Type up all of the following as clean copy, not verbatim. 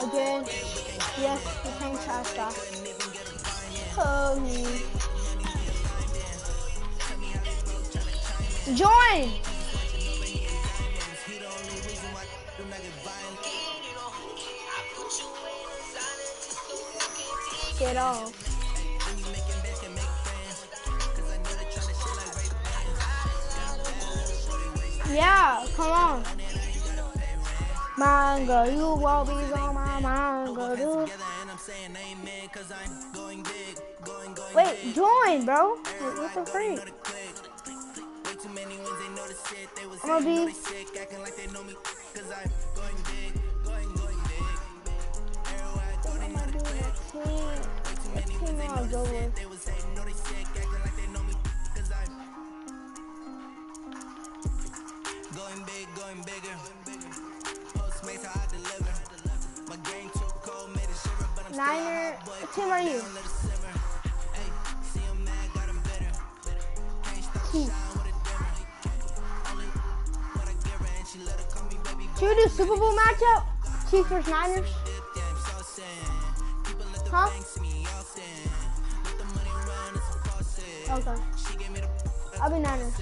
Again. Yes, the same trash stuff. Oh, me. Join! Get off. Yeah, come on. Manga, you won't be on my manga, dude. Wait, join, bro. What the freak? I'm gonna be. Going bigger. Niner, what team are you? Should we do Super Bowl matchup? Chiefs vs. Niners? Huh? Okay. I'll be Niners.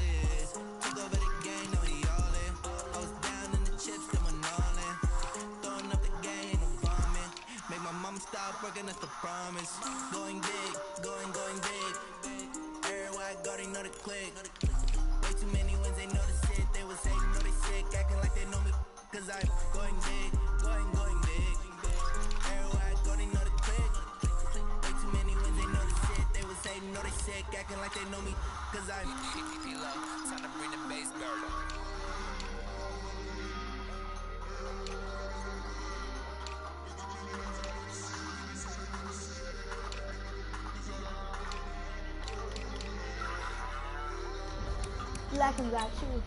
Stop working, that's the promise. Going big, going big. Everywhere I go, they know the click. Way too many wins, they know the shit. They was hating, know they sick, acting like they know me. Cause I'm going big, going big. Everywhere I go, they know the click. Way too many wins, they know the shit. They was hating, know they sick, acting like they know me. Cause I'm time to bring the bass burner. Black and black shoes.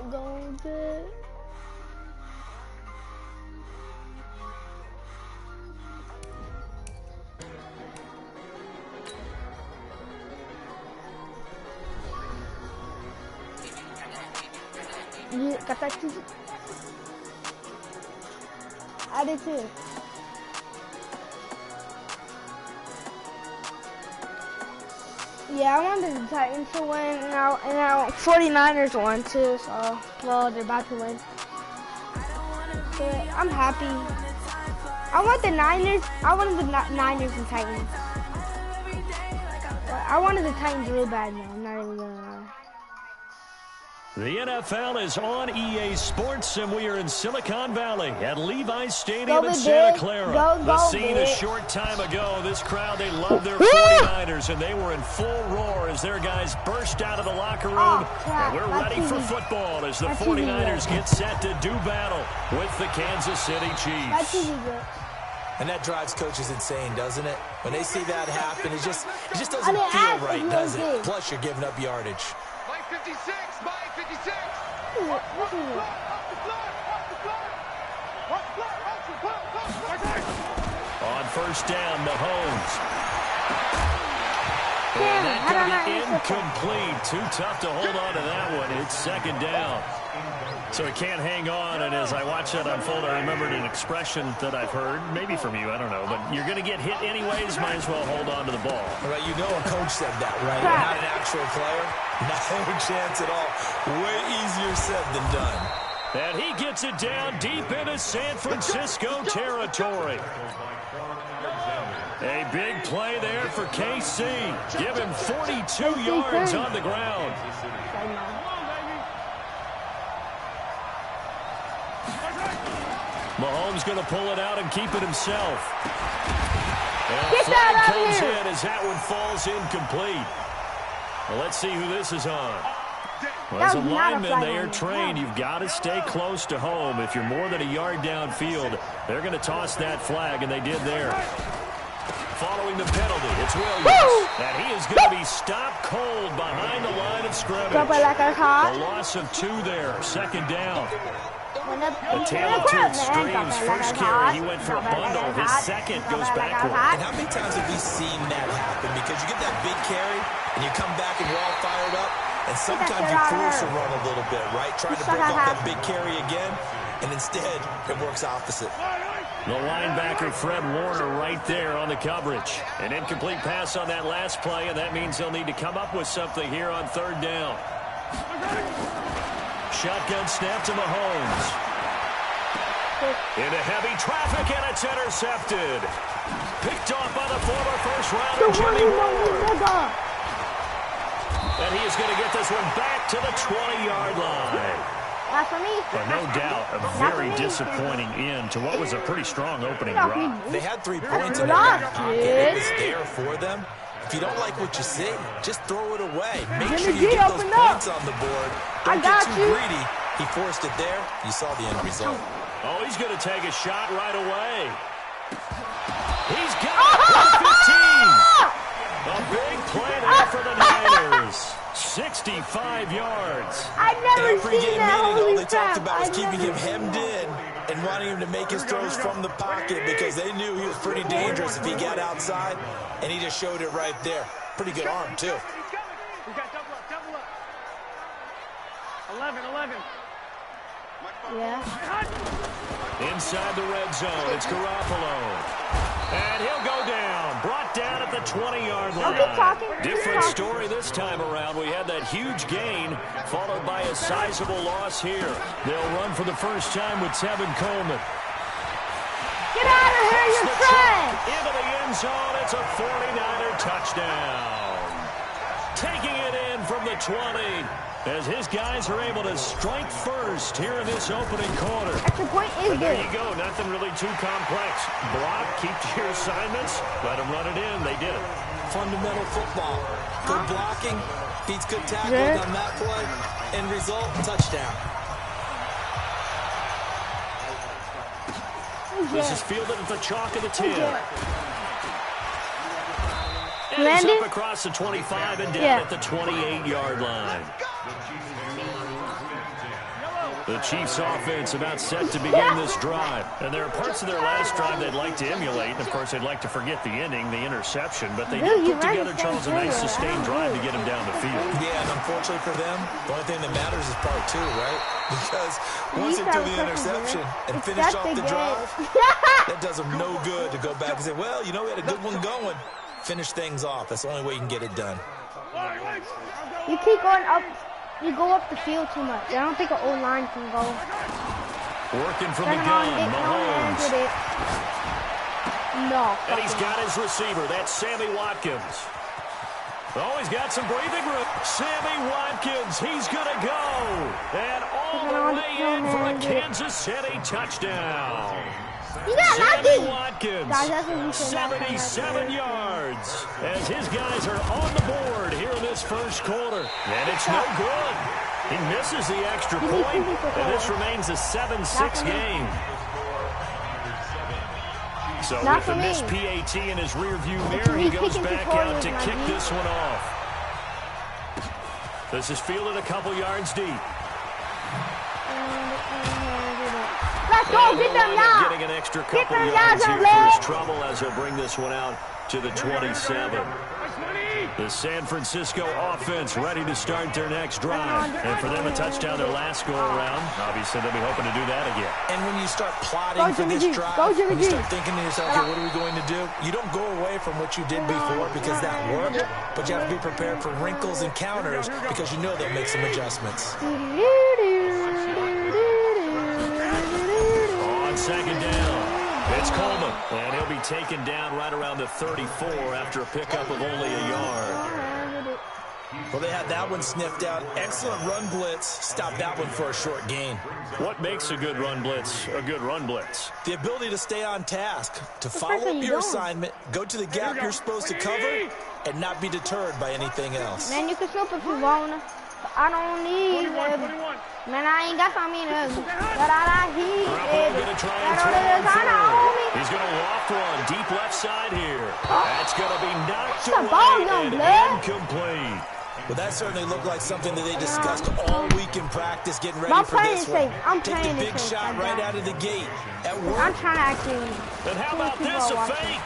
Going good. You got that too? I did too. Yeah, I wanted the Titans to win, and I 49ers won too, so, well, they're about to win. But I'm happy. I wanted the Niners and Titans. But I wanted the Titans real bad now, I'm not even gonna lie. The NFL is on EA Sports, and we are in Silicon Valley at Levi's Stadium in Santa Clara. The scene a short time ago. This crowd, they love their 49ers, and they were in full roar as their guys burst out of the locker room. And we're ready for football as the 49ers get set to do battle with the Kansas City Chiefs. And that drives coaches insane, doesn't it? When they see that happen, it just doesn't feel right, does it? Plus, you're giving up yardage. By 56, by 56. On first down, Mahomes. And that's going to be incomplete. Too tough to hold on to that one. It's second down. So he can't hang on, and as I watch that unfold, I remembered an expression that I've heard, maybe from you, I don't know, but you're going to get hit anyways, might as well hold on to the ball. Right, you know a coach said that, right? You're not an actual player. No chance at all. Way easier said than done. And he gets it down deep into San Francisco territory. A big play there for KC. Give him 42 yards on the ground. Mahomes going to pull it out and keep it himself. And flag comes in as that one falls incomplete. Well, let's see who this is on. Well, as a lineman, they are trained. You've got to stay close to home. If you're more than a yard downfield, they're going to toss that flag, and they did there. Following the penalty, it's Williams. And he is going to be stopped cold behind the line of scrimmage. A loss of 2 there, second down. The tale of two extremes. First carry, he went for a bundle. His second goes backward. And how many times have we seen that happen? because you get that big carry, and you come back and you're all fired up, and sometimes you force a run a little bit, right? Trying to break off that big carry again, and instead, it works opposite. The linebacker, Fred Warner, right there on the coverage. An incomplete pass on that last play, and that means they'll need to come up with something here on third down. Shotgun snap to Mahomes. Into heavy traffic, and it's intercepted. Picked off by the former first-rounder, Jimmy Ward. And he is going to get this one back to the 20-yard line. Not for me. But no doubt, a very disappointing end to what was a pretty strong opening drive. They had 3 points in their back pocket. It was there for them. If you don't like what you see, just throw it away. Make sure you get those points on the board. Don't get too greedy. He forced it there. You saw the end result. Oh, he's going to take a shot right away. He's got it. 15. A big play there for the Niners. 65 yards. I've never seen that. All they talked about was keeping him hemmed in and wanting him to make his throws from the pocket because they knew he was pretty dangerous if he got outside, and he just showed it right there. Pretty good arm, too. We got double up. 11. Yeah. Inside the red zone, it's Garoppolo. And he'll go down. Brought down at the 20-yard line. Keep talking. Different story this time around. We had that huge gain, followed by a sizable loss here. They'll run for the first time with Tevin Coleman. Get out of here, you're trash. Into the end zone. It's a 49er touchdown. Taking it in from the 20. As his guys are able to strike first here in this opening quarter. Extra point is and there good. you go. Nothing really too complex. Block, keep to your assignments, let them run it in. They did it. Fundamental football. Good blocking, beats good tackling on that play. End result, touchdown. This is fielded at the chalk of the 10. And Landon? he's up across the 25 and down at the 28-yard line. The Chiefs' offense about set to begin this drive. And there are parts of their last drive they'd like to emulate. And, of course, they'd like to forget the ending, the interception. But they did put together, Charles, a nice sustained drive to get him down the field. Yeah, and unfortunately for them, the only thing that matters is part 2, right? Because once they threw the interception and finished off the drive, that does them no good to go back and say, well, you know, we had a good one going. Finish things off. That's the only way you can get it done. You keep going up. You go up the field too much. I don't think an O-line can go. Working from the gun, Mahomes. No. And he's got his receiver. That's Sammy Watkins. Oh, he's got some breathing room. Sammy Watkins, he's going to go. And all the way in for a Kansas City touchdown. You got Sammy lucky. Watkins, Guys, 77 yards, as his guys are on the board here in this first quarter. And it's no good. He misses the extra point, and this remains a 7-6 game. So with the missed PAT in his rearview mirror, he goes back out to kick this one off. This is fielded a couple yards deep. Let's go, get them now. Getting an extra couple yards here for his trouble as he'll bring this one out to the 27. The San Francisco offense ready to start their next drive. And for them, a touchdown their last go-around. Obviously, they'll be hoping to do that again. And when you start plotting for this drive, when you start thinking to yourself, okay, what are we going to do? You don't go away from what you did before because that worked, but you have to be prepared for wrinkles and counters because you know they'll make some adjustments. On second down, it's Coleman. And he'll be taken down right around the 34 after a pickup of only a yard. Well, they had that one sniffed out. Excellent run blitz. Stopped that one for a short gain. What makes a good run blitz a good run blitz? The ability to stay on task, to follow up your assignment, go to the gap you're supposed to cover, and not be deterred by anything else. Man, you can snoop if you want. I don't need it. Man, I ain't got something in it. But I need it. He's going to loft one deep left side here. That's going to be knocked away and incomplete. Well, that certainly looked like something that they discussed all week in practice, getting ready for this one. Take the big shot right out of the gate. At work. I'm trying to actually. And how about this, a fake?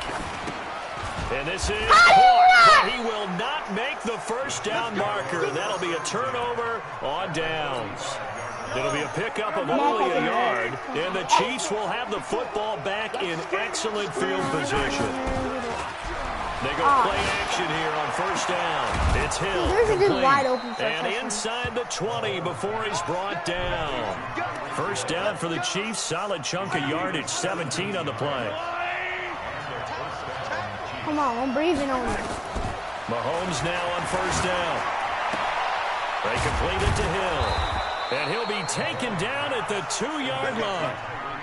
And this is caught, but he he will not make the first down marker. That'll be a turnover on downs. It'll be a pickup of only a yard, and the Chiefs will have the football back in excellent field position. They go play action here on first down. It's Hill, complete, and inside the 20 before he's brought down. First down for the Chiefs, solid chunk of yardage, 17 on the play. Come on, I'm breathing on it. Mahomes now on first down. They complete it to Hill, and he'll be taken down at the 2-yard line.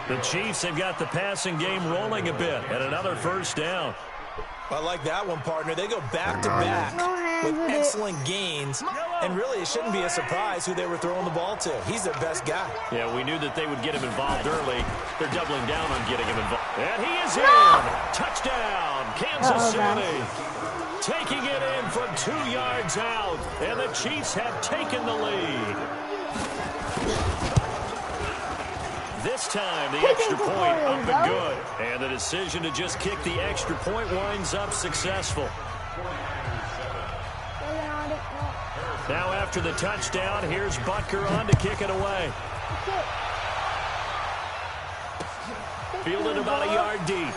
The Chiefs have got the passing game rolling a bit, and another first down. I like that one, partner. They go back-to-back with excellent gains, and really it shouldn't be a surprise who they were throwing the ball to. He's their best guy. Yeah, we knew that they would get him involved early. They're doubling down on getting him involved. And he is in! Touchdown, Kansas City! Taking it in from 2 yards out, and the Chiefs have taken the lead. This time, the extra point up and good. And the decision to just kick the extra point winds up successful. Now after the touchdown, here's Butker on to kick it away. Fielded about a yard deep.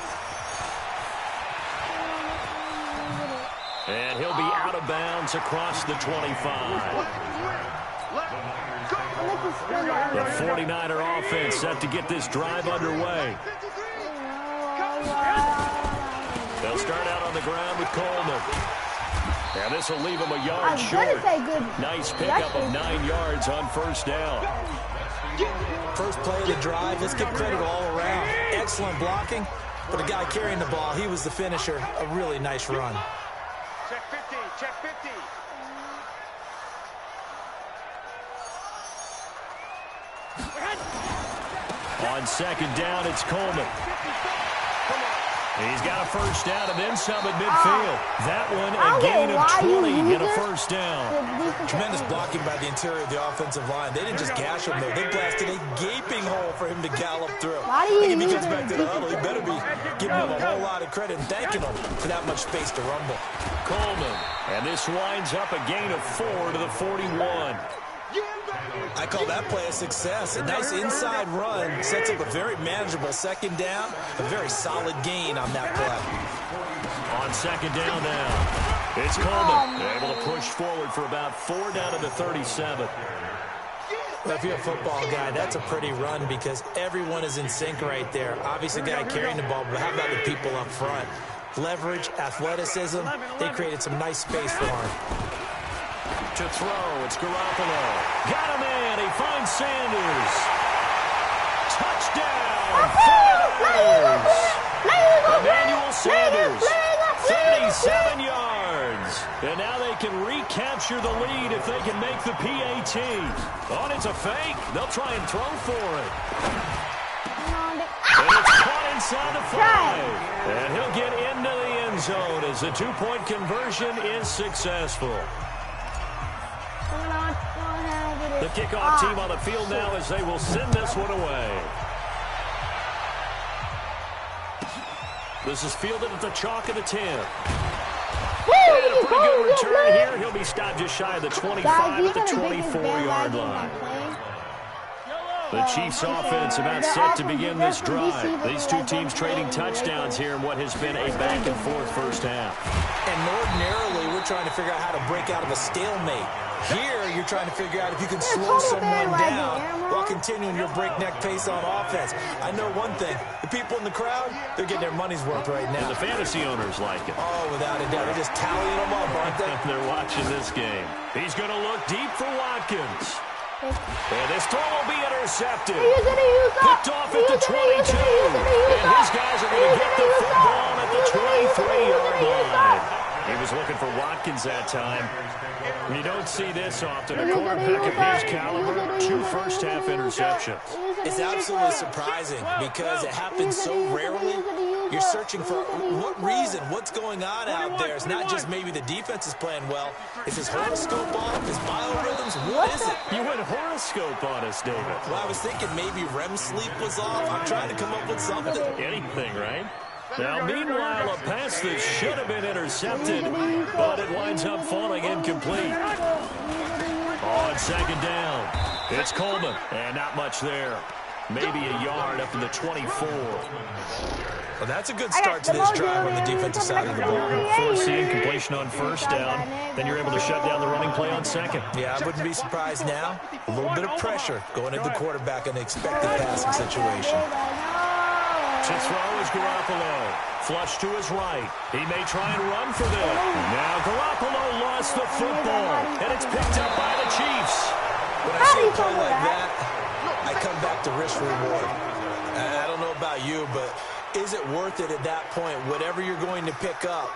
And he'll be out of bounds across the 25. The 49er offense set to get this drive underway. They'll start out on the ground with Coleman. And this will leave him a yard short. Nice pickup of 9 yards on first down. First play of the drive, let's give credit all around. Excellent blocking, but the guy carrying the ball, he was the finisher. A really nice run. Check 50, check 50. On second down, it's Coleman. He's got a first down and then some at midfield. That one a gain of 20 and a first down. Tremendous blocking by the interior of the offensive line. They didn't just gash him, though. They blasted a gaping hole for him to gallop through. If he gets back to the huddle, he better be giving him a whole lot of credit and thanking him for that much space to rumble. Coleman, and this winds up a gain of 4 to the 41. I call that play a success. A nice inside run sets up a very manageable second down. A very solid gain on that play. On second down now, it's Coleman. Able to push forward for about 4 down to the 37. Well, if you're a football guy, that's a pretty run because everyone is in sync right there. Obviously, the guy carrying the ball, but how about the people up front? Leverage, athleticism, they created some nice space for him. To throw, it's Garoppolo. Got him in. He finds Sanders. Touchdown, 49ers. Emmanuel Sanders, 37 yards. And now they can recapture the lead if they can make the PAT. Oh, it's a fake. They'll try and throw for it. And it's caught inside the 5. And he'll get into the end zone as the 2-point conversion is successful. The kickoff team on the field now as they will send this one away. This is fielded at the chalk of the 10. And a pretty good return here. He'll be stopped just shy of the 25 at the 24-yard line. The Chiefs offense about set to begin this drive. These two teams trading touchdowns here in what has been a back-and-forth first half. And ordinarily, we're trying to figure out how to break out of a stalemate. Here, you're trying to figure out if you can slow someone down while continuing your breakneck pace on offense. I know one thing. The people in the crowd, they're getting their money's worth right now. And the fantasy owners like it. Oh, without a doubt. They're just tallying them up, aren't they? They're watching this game. He's going to look deep for Watkins. And this throw will be intercepted. Picked off at the 22. And his guys are going to get the football at the 23-yard line. He was looking for Watkins that time. You don't see this often. A quarterback of his caliber, 2 first-half interceptions. It's absolutely surprising because it happens so rarely. You're searching for what reason, what's going on out there. It's not just maybe the defense is playing well. Is his horoscope off? His biorhythms? What is it? You went horoscope on us, David. Well, I was thinking maybe REM sleep was off. I'm trying to come up with something. Anything, right? Now, meanwhile, a pass that should have been intercepted, but it winds up falling incomplete. On second down, it's Coleman, and not much there. Maybe a yard up to the 24. Well, that's a good start to this drive on the defensive side of the ball. Force the incompletion on first down. Then you're able to shut down the running play on second. Yeah, I wouldn't be surprised now. A little bit of pressure going at the quarterback in the expected passing situation. To throw is Garoppolo. Flush to his right. He may try and run for this. Now Garoppolo lost the football, and it's picked up by the Chiefs. When I see a play like that, I come back to risk reward. I don't know about you, but is it worth it at that point, whatever you're going to pick up,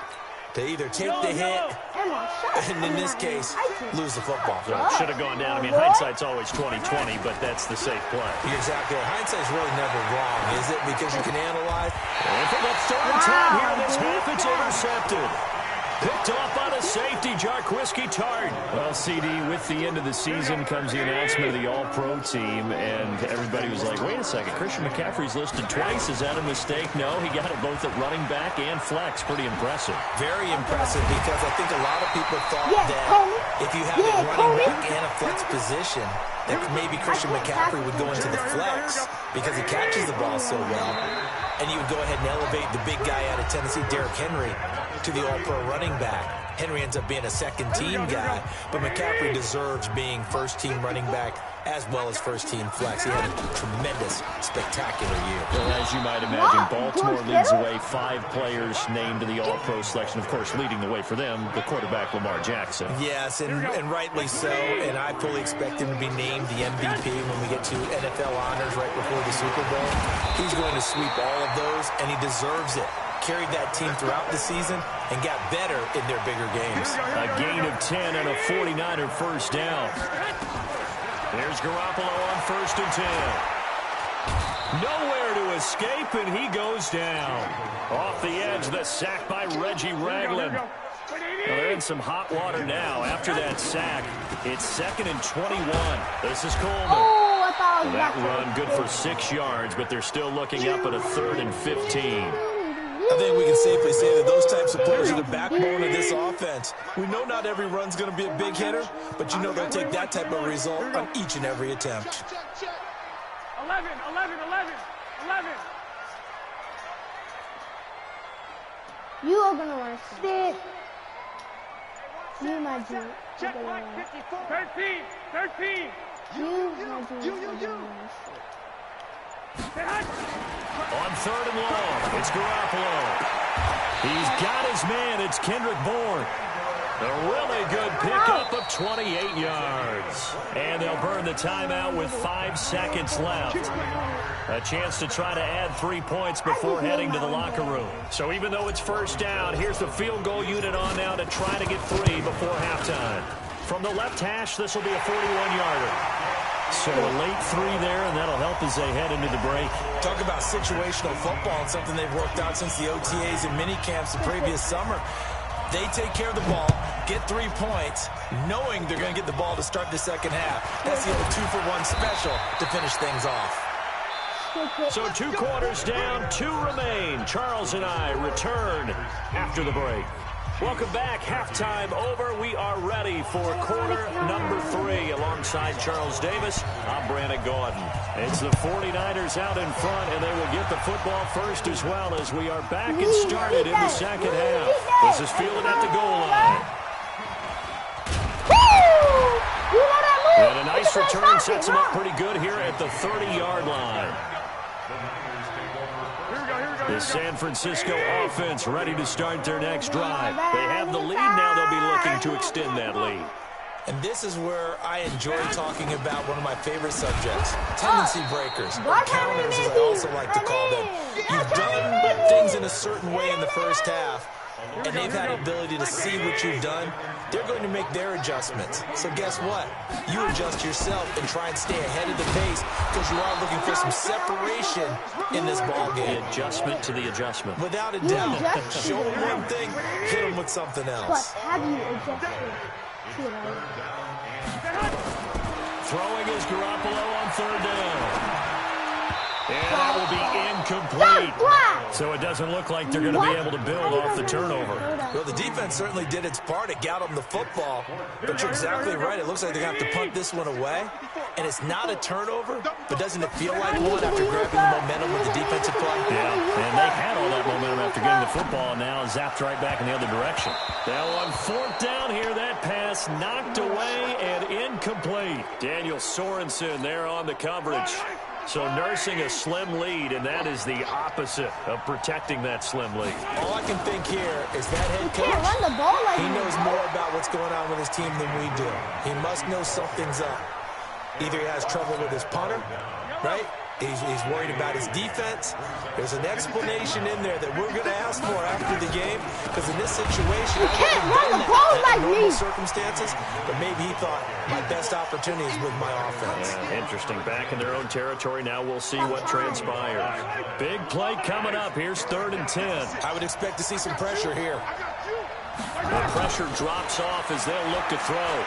to either take the hit, and in this case, lose the football? Should have gone down. I mean, hindsight's always 20/20, but that's the safe play. You're exactly right. Hindsight's really never wrong, is it? Because you can analyze. And for the third time here this half, it's intercepted. Picked off on a safety, Jarquiski Tart. Well, CD, with the end of the season comes the announcement of the All-Pro team, and everybody was like, wait a second, Christian McCaffrey's listed twice. Is that a mistake? No, he got it both at running back and flex. Pretty impressive. Very impressive, because I think a lot of people thought that if you have a running back and a flex position, that maybe Christian McCaffrey would go into the flex because he catches the ball so well. And you would go ahead and elevate the big guy out of Tennessee, Derrick Henry, to the All-Pro running back. Henry ends up being a second-team guy, but McCaffrey deserves being first-team running back as well as first-team flex. He had a tremendous, spectacular year. Well, as you might imagine, Baltimore leads the way. 5 players named to the All-Pro selection. Of course, leading the way for them, the quarterback, Lamar Jackson. Yes, and rightly so, and I fully expect him to be named the MVP when we get to NFL honors right before the Super Bowl. He's going to sweep all of those, and he deserves it. Carried that team throughout the season and got better in their bigger games. A gain of 10 and a 49er first down. There's Garoppolo on first and 10. Nowhere to escape, and he goes down. Off the edge, the sack by Reggie Ragland. Well, they're in some hot water now. After that sack, it's 2nd and 21. This is Coleman. That run good for 6 yards, but they're still looking up at a 3rd and 15. I think we can safely say that those types of players are the backbone of this offense. We know not every run's going to be a big hitter, but you know they'll take that type of result on each and every attempt. 11. You are going to run stick. You, my dude. Check mark 54. 13. You, my dude. On 3rd and long, it's Garoppolo. He's got his man. It's Kendrick Bourne. A really good pickup of 28 yards. And they'll burn the timeout with 5 seconds left. A chance to try to add 3 points before heading to the locker room. So even though it's first down, here's the field goal unit on now to try to get 3 before halftime. From the left hash, this will be a 41-yarder. So a late 3 there, and that'll help as they head into the break. Talk about situational football and something they've worked out since the OTAs and mini camps the previous summer. They take care of the ball, get 3 points, knowing they're going to get the ball to start the second half. That's the old 2-for-1 special to finish things off. So 2 quarters down, 2 remain. Charles and I return after the break. Welcome back. Halftime over. We are ready for quarter number 3. Alongside Charles Davis, I'm Brandon Gordon. It's the 49ers out in front, and they will get the football first as well as we are back and started in the second half. This is fielded at the goal line. And a nice return sets them up pretty good here at the 30-yard line. The San Francisco offense ready to start their next drive. They have the lead now. They'll be looking to extend that lead. And this is where I enjoy talking about one of my favorite subjects, tendency breakers, or counters as I also like to call them. You've done things in a certain way in the first half, and they've had the ability to see what you've done. They're going to make their adjustments. So guess what? You adjust yourself and try and stay ahead of the pace because you are looking for some separation in this ball game. The adjustment to the adjustment. Without a doubt. Show them one thing, hit them with something else. But have you adjusted to it? Throwing is Garoppolo on 3rd down. And that will be incomplete. So it doesn't look like they're going to be able to build off the turnover. Well, the defense certainly did its part. It got them the football. But you're exactly right. It looks like they're going to have to punt this one away. And it's not a turnover, but doesn't it feel like one after grabbing the momentum with the defensive play? Yeah, and they've had all that momentum after getting the football, and now zapped right back in the other direction. Now on 4th down here, that pass knocked away and incomplete. Daniel Sorensen there on the coverage. So nursing a slim lead, and that is the opposite of protecting that slim lead. All I can think here is that head coach, he knows more about what's going on with his team than we do. He must know something's up. Either he has trouble with his punter, right? He's worried about his defense. There's an explanation in there that we're going to ask for after the game, because in this situation, you can't run the ball like me. Circumstances, but maybe he thought my best opportunity is with my offense. Yeah, interesting. Back in their own territory now. We'll see what transpires. Big play coming up. Here's 3rd and 10. I would expect to see some pressure here. The pressure drops off as they'll look to throw.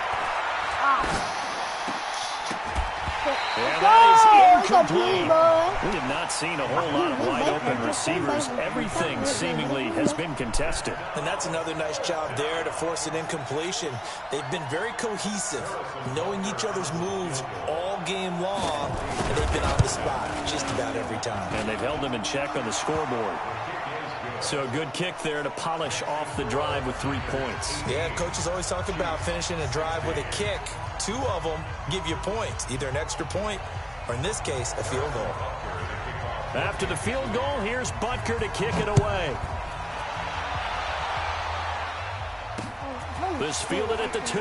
And that is incomplete. We have not seen a whole lot of wide-open receivers. Everything seemingly has been contested. And that's another nice job there to force an incompletion. They've been very cohesive, knowing each other's moves all game long, and they've been on the spot just about every time. And they've held them in check on the scoreboard. So a good kick there to polish off the drive with 3 points. Yeah, coaches always talk about finishing a drive with a kick. 2 of them give you points, either an extra point or, in this case, a field goal. After the field goal, here's Butker to kick it away. This fielded at the 2.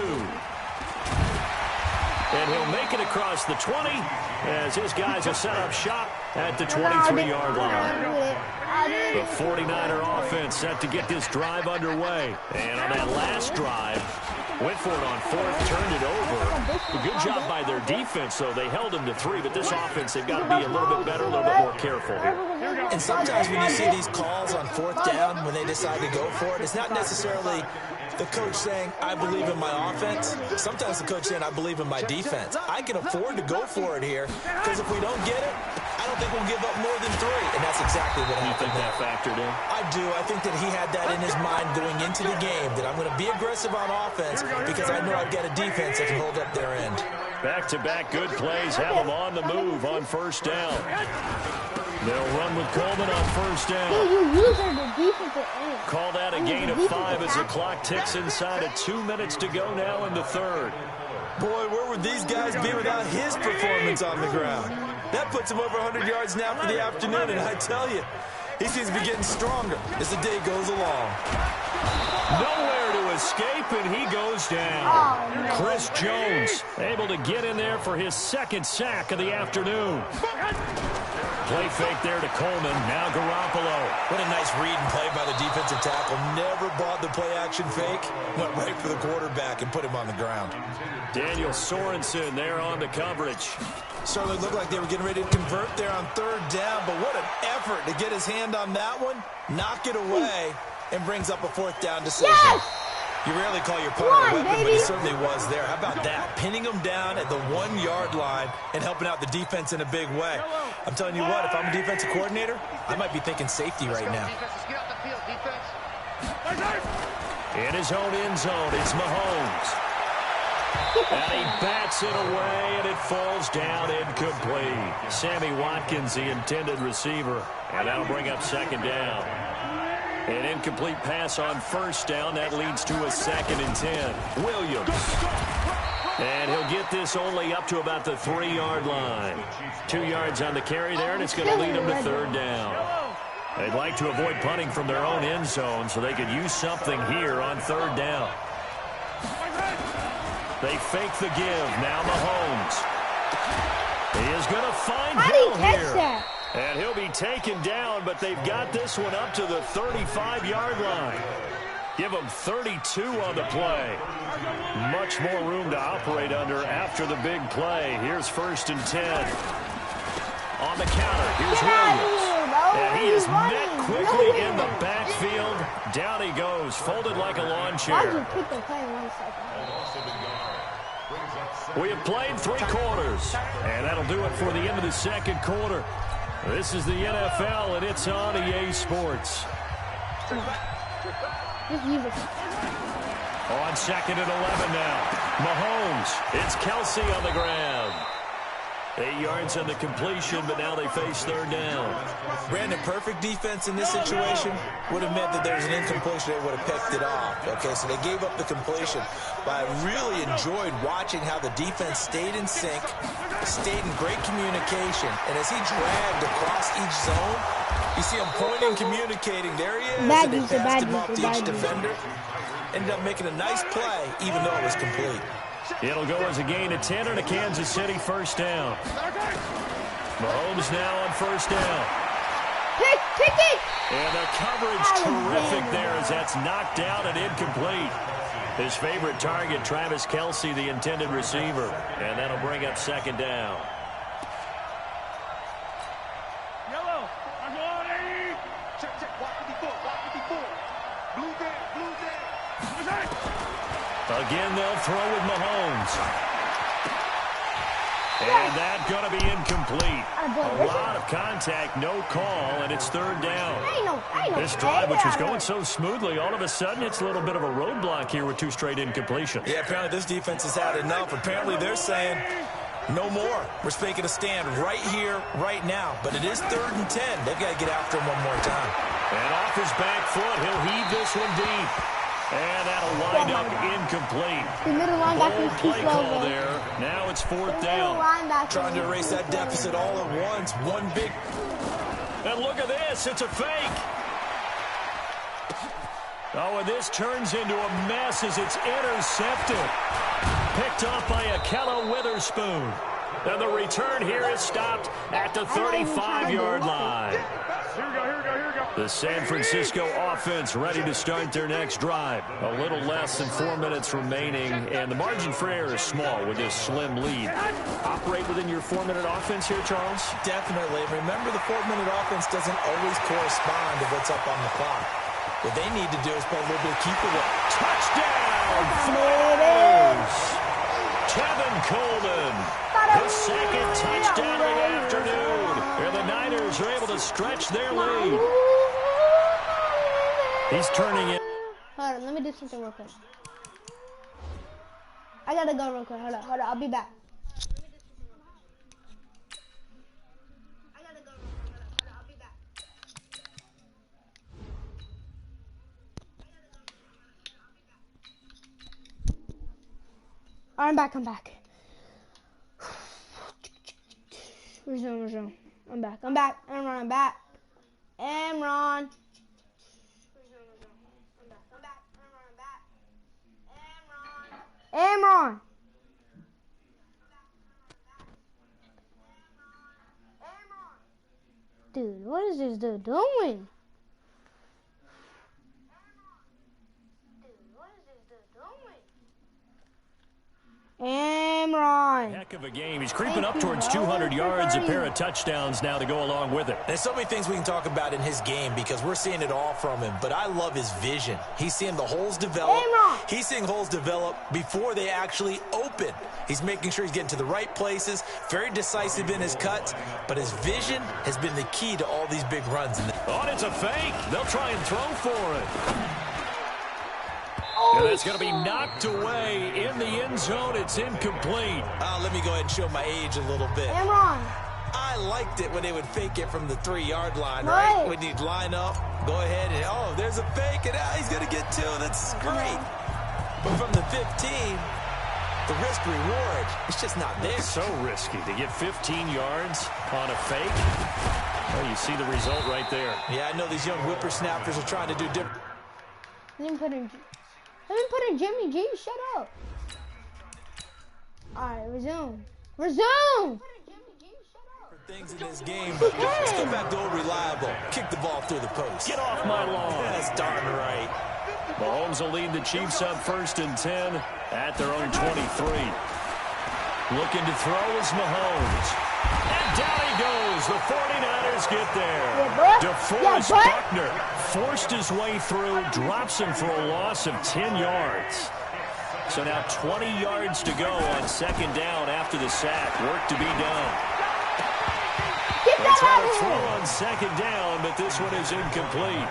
And he'll make it across the 20 as his guys will set up shop at the 23-yard line. The 49er offense set to get this drive underway. And on that last drive, went for it on 4th, turned it over. A good job by their defense, though. They held them to 3, but this offense, they've got to be a little bit better, a little bit more careful here. And sometimes when you see these calls on 4th down, when they decide to go for it, it's not necessarily the coach saying, I believe in my offense. Sometimes the coach saying, I believe in my defense. I can afford to go for it here, because if we don't get it, I don't think we'll give up more than 3. And that's exactly what happened. You think that factored in? I do. I think that he had that in his mind going into the game, that I'm going to be aggressive on offense because I know I've got a defense that can hold up their end. Back-to-back good plays have them on the move on 1st down. They'll run with Coleman on 1st down. Call that a gain of 5 as the clock ticks inside of 2 minutes to go now in the 3rd. Boy, where would these guys be without his performance on the ground? That puts him over 100 yards now for the afternoon, and I tell you, he seems to be getting stronger as the day goes along. Nowhere to escape, and he goes down. Chris Jones able to get in there for his 2nd sack of the afternoon. Play fake there to Coleman. Now Garoppolo. What a nice read and play by the defensive tackle. Never bought the play-action fake. Went right for the quarterback and put him on the ground. Daniel Sorensen there on the coverage. Certainly looked like they were getting ready to convert there on 3rd down, but what an effort to get his hand on that one, knock it away, and brings up a 4th down decision. Yes! You rarely call your punter a weapon, but he certainly was there. How about that? Pinning him down at the 1-yard line and helping out the defense in a big way. I'm telling you what, if I'm a defensive coordinator, I might be thinking safety right now. In his own end zone, it's Mahomes. And he bats it away, and it falls down incomplete. Sammy Watkins, the intended receiver. And that'll bring up 2nd down. An incomplete pass on 1st down. That leads to a 2nd and 10. Williams. And he'll get this only up to about the 3-yard line. 2 yards on the carry there, and it's going to lead him to 3rd down. They'd like to avoid punting from their own end zone so they could use something here on 3rd down. They fake the give. Now Mahomes. He is going to find Hill here. And he'll be taken down, but they've got this one up to the 35-yard line. Give them 32 on the play. Much more room to operate under after the big play. Here's 1st and 10. On the counter, here's Williams. And he is met quickly in the backfield. Down he goes, folded like a lawn chair. We have played 3 quarters, and that'll do it for the end of the 2nd quarter. This is the NFL, and it's on EA Sports. Just use it. On second and 11 now. Mahomes. It's Kelsey on the ground. 8 yards on the completion, but now they face third down. Brandon, perfect defense in this situation would have meant that there's an incompletion. They would have picked it off. Okay, so they gave up the completion. But I really enjoyed watching how the defense stayed in sync, stayed in great communication. And as he dragged across each zone, you see him pointing, communicating. There he is. And they passed him off to each defender. Ended up making a nice play, even though it was complete. It'll go as a gain of 10 and a Kansas City first down. Mahomes now on first down. Pick it! And the coverage terrific there as that's knocked down and incomplete. His favorite target, Travis Kelce, the intended receiver. And that'll bring up second down. Yellow. I'm on 80. Check. Walk 54. Blue day. Again, they'll throw with Mahomes. And that's going to be incomplete. A lot of contact, no call, and it's third down. This drive, which was going so smoothly, all of a sudden it's a little bit of a roadblock here with 2 straight incompletions. Yeah, apparently this defense has had enough. Apparently they're saying no more. We're making a stand right here, right now. But it is third and 10. They've got to get after him one more time. And off his back foot, he'll heave this one deep. And that'll wind up incomplete. The middle linebacker is too play slow. Call there. Now it's fourth down. Trying to erase that deficit all at once. One big. And look at this. It's a fake. Oh, and this turns into a mess as it's intercepted. Picked off by Akello Witherspoon. And the return here is stopped at the 35-yard line. Here we go. The San Francisco offense ready to start their next drive. A little less than 4 minutes remaining, and the margin for error is small with this slim lead. Operate within your 4-minute offense here, Charles? Definitely. Remember, the 4-minute offense doesn't always correspond to what's up on the clock. What they need to do is play a little bit of keep away. Touchdown! Throws! Kevin Coleman. The second touchdown of the afternoon. And the Niners are able to stretch their lead. He's turning it. Hold on, let me do something real quick. I gotta go real quick. Hold on, I'll be back. I'm back. Resume. I'm back. Amron, Amron. Amron. Dude, what is this dude doing? Amron. Heck of a game. He's creeping up towards 200 yards, a pair of touchdowns now to go along with it. There's so many things we can talk about in his game because we're seeing it all from him, but I love his vision. He's seeing the holes develop. He's seeing holes develop before they actually open. He's making sure he's getting to the right places, very decisive in his cuts, but his vision has been the key to all these big runs. Oh, it's a fake. They'll try and throw for it. And that's going to be knocked away in the end zone. It's incomplete. Let me go ahead and show my age a little bit. Amron. I liked it when they would fake it from the 3-yard line, right? When you'd line up, go ahead, and there's a fake, and he's going to get 2. That's great. But from the 15, the risk-reward, it's just not there. It's so risky to get 15 yards on a fake. Well, you see the result right there. Yeah, I know these young whippersnappers are trying to do different. Let me put in Jimmy G. Shut up. All right, resume. Things in this game, but let's go back to old reliable. Kick the ball through the post. Get off my lawn. That's darn right. Mahomes will lead the Chiefs up 1st and 10 at their own 23. Looking to throw is Mahomes. And down he goes. The 49ers get there. DeForest Buckner forced his way through, drops him for a loss of 10 yards. So now 20 yards to go on 2nd down after the sack. Work to be done. They try to throw on second down, but this one is incomplete.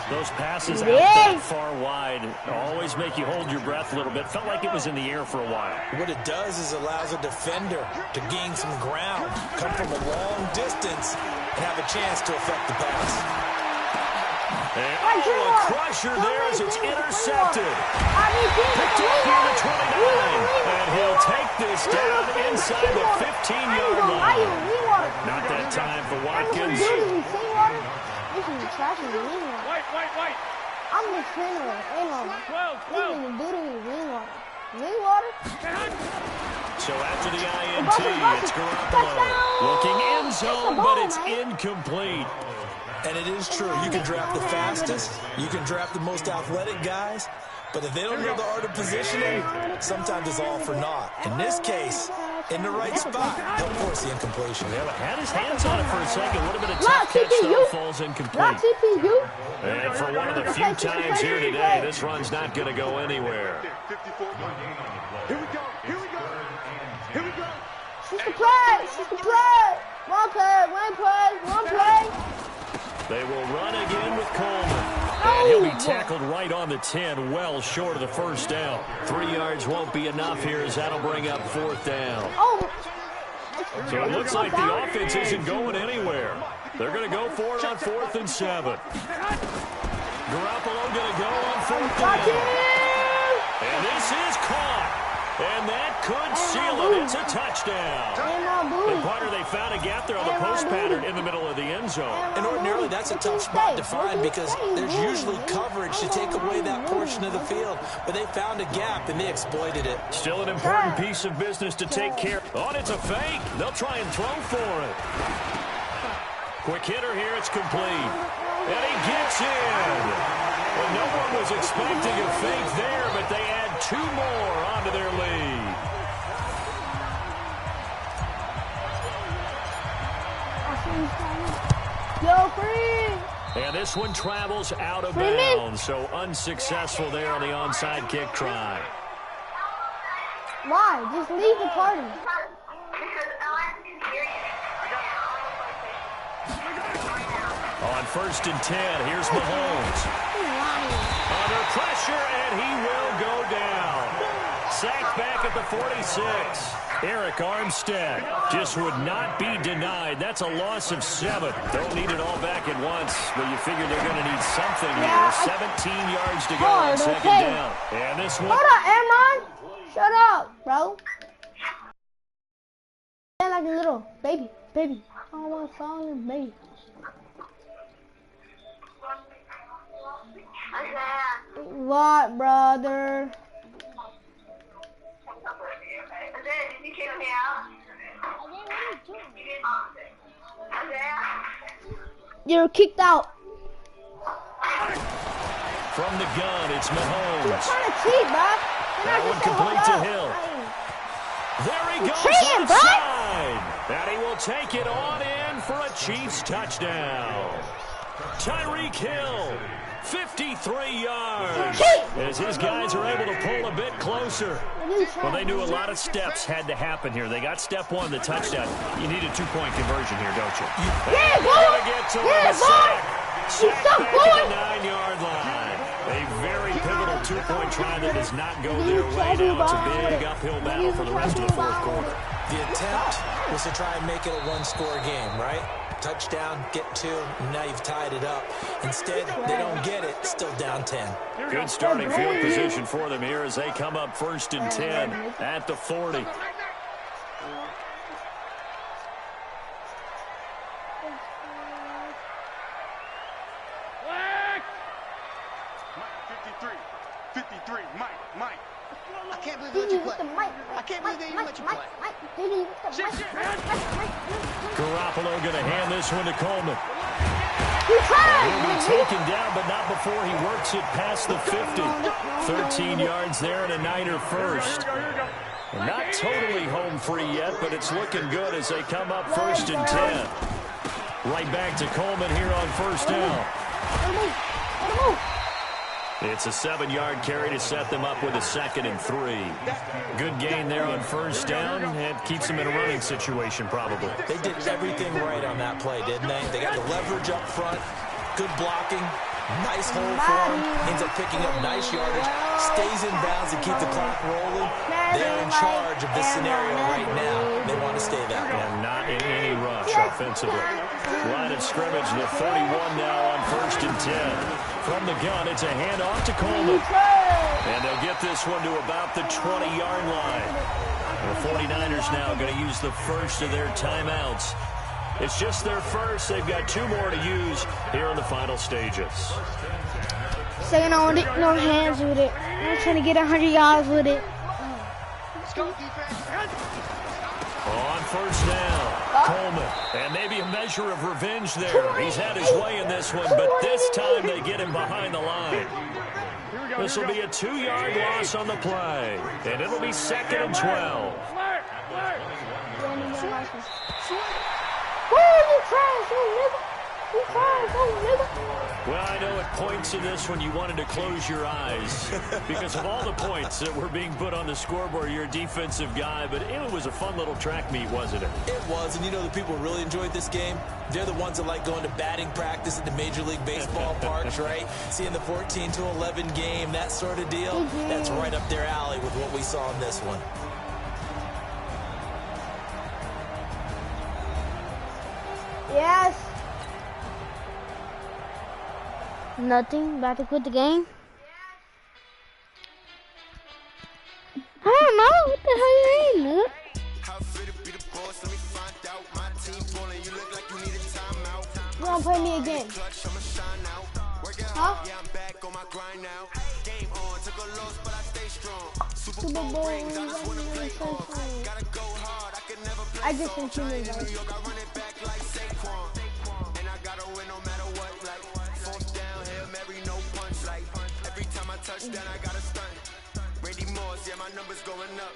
Those passes out that far wide always make you hold your breath a little bit. Felt like it was in the air for a while. What it does is allows a defender to gain some ground, come from a long distance, and have a chance to affect the pass. And a crusher there as it's intercepted. Picked up here to 29. And he'll take this down inside the 15-yard line. Not that time for Watkins. This is trash in the wing water. White. I'm the trainer of wing water. 12. This is doodle wing water. Wing water? So after the INT, it's Garoppolo. Looking end zone, but it's incomplete. And it is true. You can draft the fastest. You can draft the most athletic guys. But if they don't know the art of positioning, sometimes it's all for naught. In this case, in the right spot, they'll force the incompletion. Yeah, had his hands on it for a second. Would have been a tough catch, though. Falls incomplete. And for one of the few times here today, this run's not going to go anywhere. Here we go. She's the play. One play. They will run again with Coleman. And he'll be tackled right on the 10, well short of the first down. 3 yards won't be enough here as that'll bring up fourth down. So it looks like the offense isn't going anywhere. They're going to go for it on 4th and 7. Garoppolo going to go on 4th down. And this is caught. And that could seal it. It's a touchdown. And Potter, they found a gap there on the post pattern in the middle of the end zone. And ordinarily, that's a tough spot to find because there's usually coverage to take away that portion of the field. But they found a gap, and they exploited it. Still an important piece of business to take care of. Oh, it's a fake. They'll try and throw for it. Quick hitter here. It's complete. And he gets in. Well, no one was expecting a fake there, but they add 2 more onto their lead. Yo, free! And this one travels out of bounds, so unsuccessful there on the onside kick try. Why? Just leave the party. On 1st and 10, here's Mahomes. Under pressure, and he will go down. Sacked back at the 46. Eric Armstead just would not be denied. That's a loss of 7. Don't need it all back at once, but you figure they're going to need something here. 17 yards to go on 2nd down. And this one. Hold up, Amon. Shut up, bro. Sound like a little baby. I want to call you baby. What, brother? You're kicked out. From the gun, it's Mahomes. You're trying to cheat, bro. That one complete to Hill. There he goes outside. And he will take it on in for a Chiefs touchdown. Tyreek Hill, 53 yards. As his guys are able to pull a bit closer. Well, they knew a lot of steps had to happen here. They got step 1, the touchdown. You need a 2-point conversion here, don't you? Yeah, boy! Yeah, boy! Sack back at the 9-yard line. A very pivotal 2-point try that does not go their way now. It's a big uphill battle for the rest of the 4th quarter. The attempt was to try and make it a 1-score game, right? Touchdown, get 2, and now you've tied it up. Instead, they don't get it, still down 10. Good starting field position for them here as they come up 1st and 10 at the 40. Mike. I can't believe they let you play. I can't believe they even let you play. Garoppolo going to hand this one to Coleman. He'll be taken down, but not before he works it past the 50. 13 yards there and a Niner first. And not totally home free yet, but it's looking good as they come up 1st and 10. Right back to Coleman here on 1st down. It's a 7-yard carry to set them up with a 2nd and 3. Good gain there on first down. It keeps them in a running situation probably. They did everything right on that play, didn't they? They got the leverage up front, good blocking, nice hole for him, ends up picking up nice yardage, stays in bounds and keep the clock rolling. They're in charge of this scenario right now. They want to stay that way. And not in any rush offensively. Line of scrimmage, the 41 now on 1st and 10. From the gun, it's a handoff to Coleman. And they'll get this one to about the 20-yard line. The 49ers now going to use the first of their timeouts. It's just their first. They've got 2 more to use here in the final stages. Second, I want no hands with it. I'm trying to get 100 yards with it. On first down, Coleman. And maybe a measure of revenge there. He's had his way in this one, but this time they get him behind the line. This will be a 2-yard loss on the play. And it'll be 2nd and 12. Well, I know at points in this one you wanted to close your eyes because of all the points that were being put on the scoreboard. You're a defensive guy, but it was a fun little track meet, wasn't it? It was, and you know the people who really enjoyed this game? They're the ones that like going to batting practice at the Major League Baseball parks, right? Seeing the 14-11 game, that sort of deal. That's right up their alley with what we saw in this one. Yes. Nothing. About to quit the game. I don't know. What the hell you mean, nigga? You gonna play me again? Huh? Super Bowl. I just sent you an invite. Touchdown, I got a stunt. Randy Moss, yeah, my number's going up.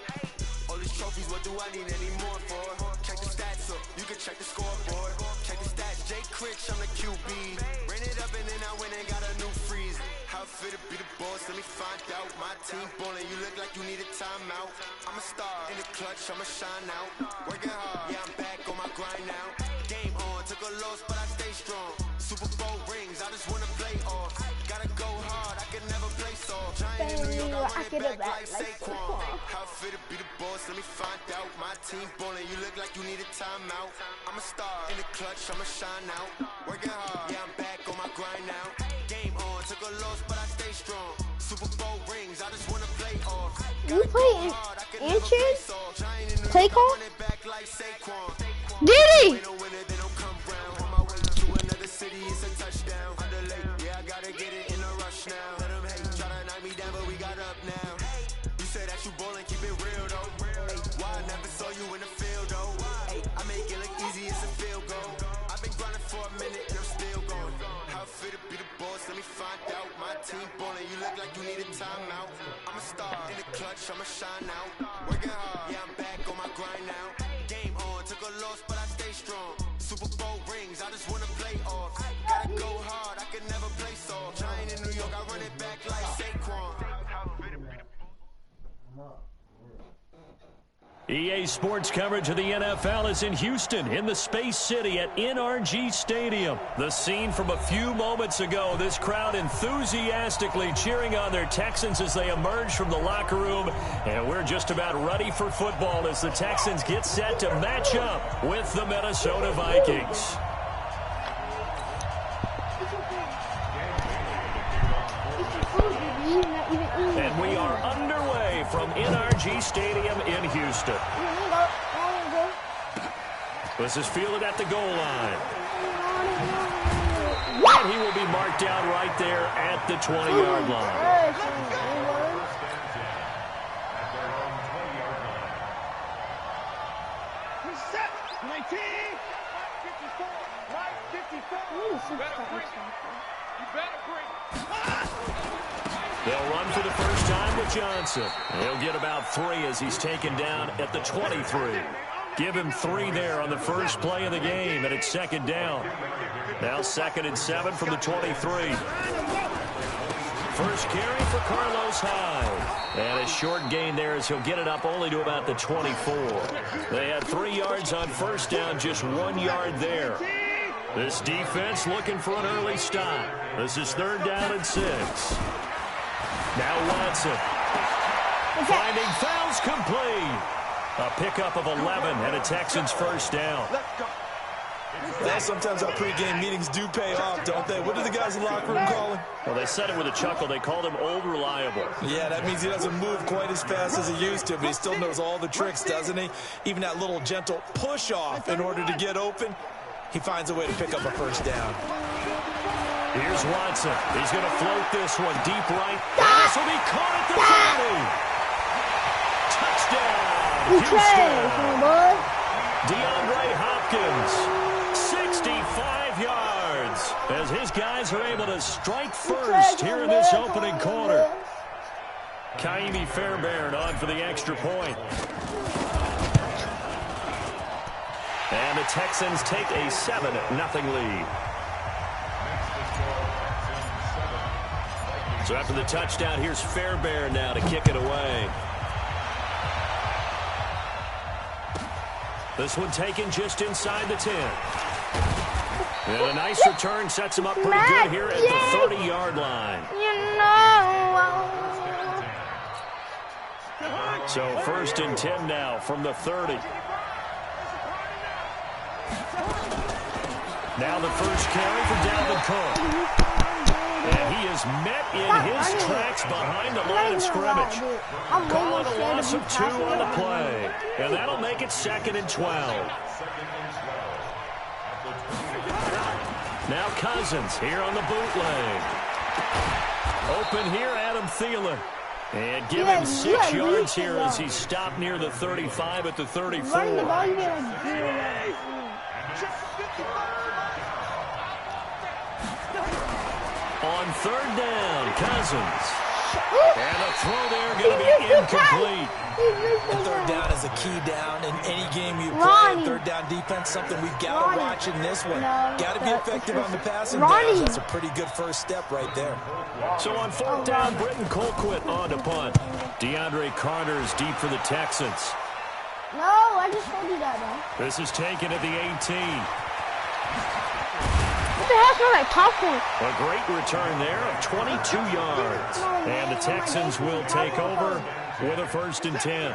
All these trophies, what do I need any more for? Check the stats up, you can check the scoreboard. Check the stats, Jay Critch, I'm the QB. Ran it up and then I went and got a new freeze. How fit to be the boss, let me find out. My team ballin', you look like you need a timeout. I'm a star, in the clutch, I'ma shine out. Working hard, yeah, I'm back on my grind now. Game on, took a loss, but I stay strong. Super Bowl rings, I just wanna play off. Gotta go hard, I can never play soft. Giant in New York, I run it back like Saquon. How fit to be the boss, let me find out. My team ballin', you look like you need a timeout. I'm a star, in the clutch, I'ma shine out. Working hard, yeah, I'm back on my grind now. Game on, took a loss, but I stay strong. Super Bowl rings, I just wanna play off. You play Inches? Play call? Did he? It's a touchdown. Yeah, I gotta get it in a rush now. Let them hate, try to knock me down, but we got up now. You said that you ballin', keep it real though. Hey, why I never saw you in the field though? Hey, I make it look easy, it's a field goal. I've been grinding for a minute and I'm still going. How fit to be the boss, let me find out. My team ballin', you look like you need a timeout. I'm a star, in the clutch, I'ma shine out. Working hard, yeah, I'm back on my grind now. Game on, took a loss, but I stay strong. Super Bowl rings, I just wanna play off. Gotta go hard, I can never play soft. Giant in New York, I run it back like Saquon. EA Sports coverage of the NFL is in Houston, in the Space City at NRG Stadium. The scene from a few moments ago, this crowd enthusiastically cheering on their Texans as they emerge from the locker room. And we're just about ready for football as the Texans get set to match up with the Minnesota Vikings. And we are underway from NRG Stadium in Houston. This is fielded at the goal line. And he will be marked down right there at the 20-yard line. Reset, 19, 54, right 54. You better bring. They'll run for the first time with Johnson. He'll get about 3 as he's taken down at the 23. Give him 3 there on the first play of the game, and it's 2nd down. Now 2nd and 7 from the 23. First carry for Carlos Hyde. And a short gain there as he'll get it up only to about the 24. They had 3 yards on first down, just 1 yard there. This defense looking for an early stop. This is 3rd down and 6. Now Watson. Finding fouls complete. A pickup of 11 and a Texans first down. Well, sometimes our pregame meetings do pay off, don't they? What do the guys in the locker room call him? Well, they said it with a chuckle. They called him Old Reliable. Yeah, that means he doesn't move quite as fast as he used to, but he still knows all the tricks, doesn't he? Even that little gentle push-off in order to get open, he finds a way to pick up a first down. Here's Watson. He's going to float this one deep right. And this will be caught at the 30. Touchdown, Houston. DeAndre Hopkins. 65 yards as his guys are able to strike first here in this opening quarter. Kaimi Fairbairn on for the extra point. And the Texans take a 7-0 lead. So after the touchdown, here's Fairbairn now to kick it away. This one taken just inside the 10. And a nice return sets him up pretty good here at the 30-yard line. So 1st and 10 now from the 30. Now the first carry for Dalvin Cook. And he is met in his tracks behind the line of scrimmage. Calling a loss of 2 on the play. And that'll make it 2nd and 12. Now Cousins here on the bootleg. Open here, Adam Thielen. And give him 6 yards here as he stopped near the 35 at the 34. On 3rd down, Cousins. And the throw there going to be incomplete. And 3rd down is a key down in any game you play. 3rd down defense, something we've got to watch in this one. Got to be effective on the passing downs. That's a pretty good first step right there. So on 4th down, Britton Colquitt on to punt. DeAndre Carter is deep for the Texans. No, I just told you that, man. This is taken at the 18. What the hell smells like popcorn? A great return there of 22 yards. And the Texans will take over with a 1st and 10.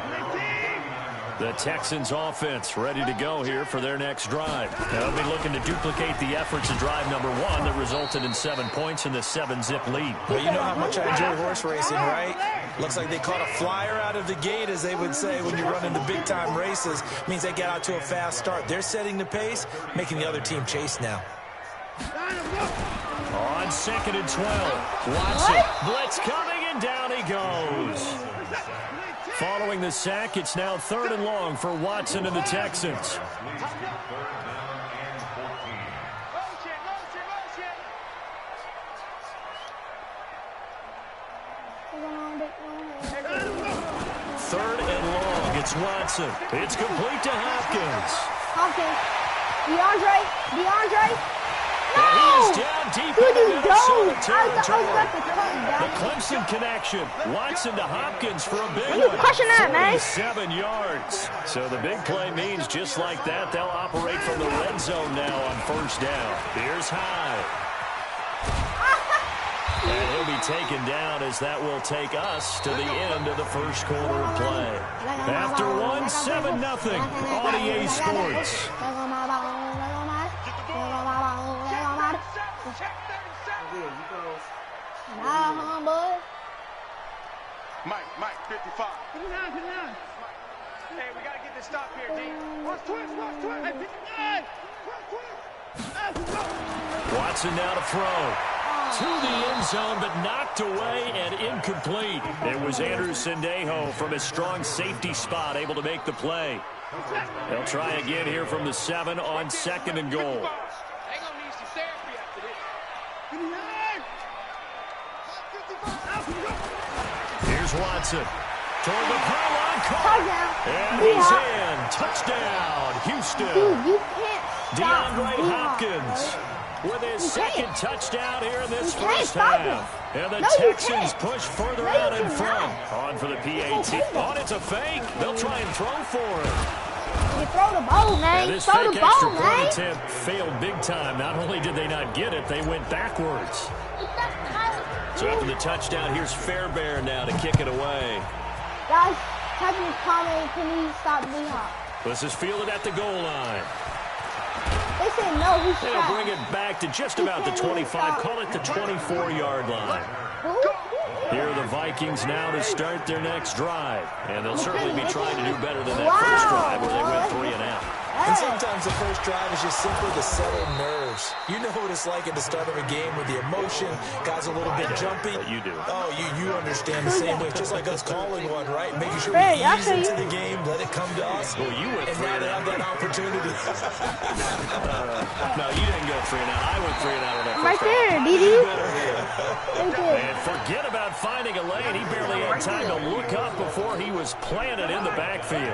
The Texans offense ready to go here for their next drive. They'll be looking to duplicate the efforts of drive number 1 that resulted in 7 points in the 7-zip lead. Well, you know how much I enjoy horse racing, right? Looks like they caught a flyer out of the gate, as they would say when you're running the big-time races. Means they get out to a fast start. They're setting the pace, making the other team chase now. On 2nd and 12, Watson, blitz coming, and down he goes. Following the sack, it's now 3rd and long for Watson and the Texans. Third and long, it's Watson. It's complete to Hopkins. DeAndre. No! And he is down deep in the Minnesota territory. The Clemson connection. Watson to Hopkins for a big one. 47 yards. So the big play means just like that, they'll operate from the red zone now on 1st down. Here's Hyde. And he'll be taken down as that will take us to the end of the 1st quarter of play. After 1, 7-0 on EA Sports. Mike, 55. 59. Hey, we got to get this stop here, D. Watch twist. Hey, 59. Watson now to throw. To the end zone, but knocked away and incomplete. It was Andrew Sendejo from his strong safety spot able to make the play. They'll try again here from the 7 on 2nd and goal. Here's Watson. Toward the pylon, caught. And he's in. Touchdown, Houston. Dude, you can't stop DeAndre Hopkins. with his second touchdown here in this first half. And the Texans push further out in front. On for the PAT. Oh, it's a fake. They'll try and throw for it. You throw the ball, man. And this throw fake the ball, extra man. point attempt failed big time. Not only did they not get it, they went backwards. So after the touchdown, here's Fairbairn now to kick it away. Guys, type in the comment, can he stop D-Hop? This is fielded at the goal line. They said no, he's They'll bring it back to just about the 25, call it the 24-yard line. Here are the Vikings now to start their next drive. And they'll certainly be trying to do better than that first drive where they went 3 and out. And sometimes the first drive is just simply to settle nerves. You know what it's like at the start of a game with the emotion. Guys a little bit jumpy. You do. Oh, you understand the same way. It's just like us calling one, right? Making sure we ease into the game, let it come to us. Well, you went 3 and now they have that opportunity. No, you didn't go 3 and out. I went 3 and out on that first right there, DD. And forget about finding a lane. He barely had time to look up before he was planted in the backfield.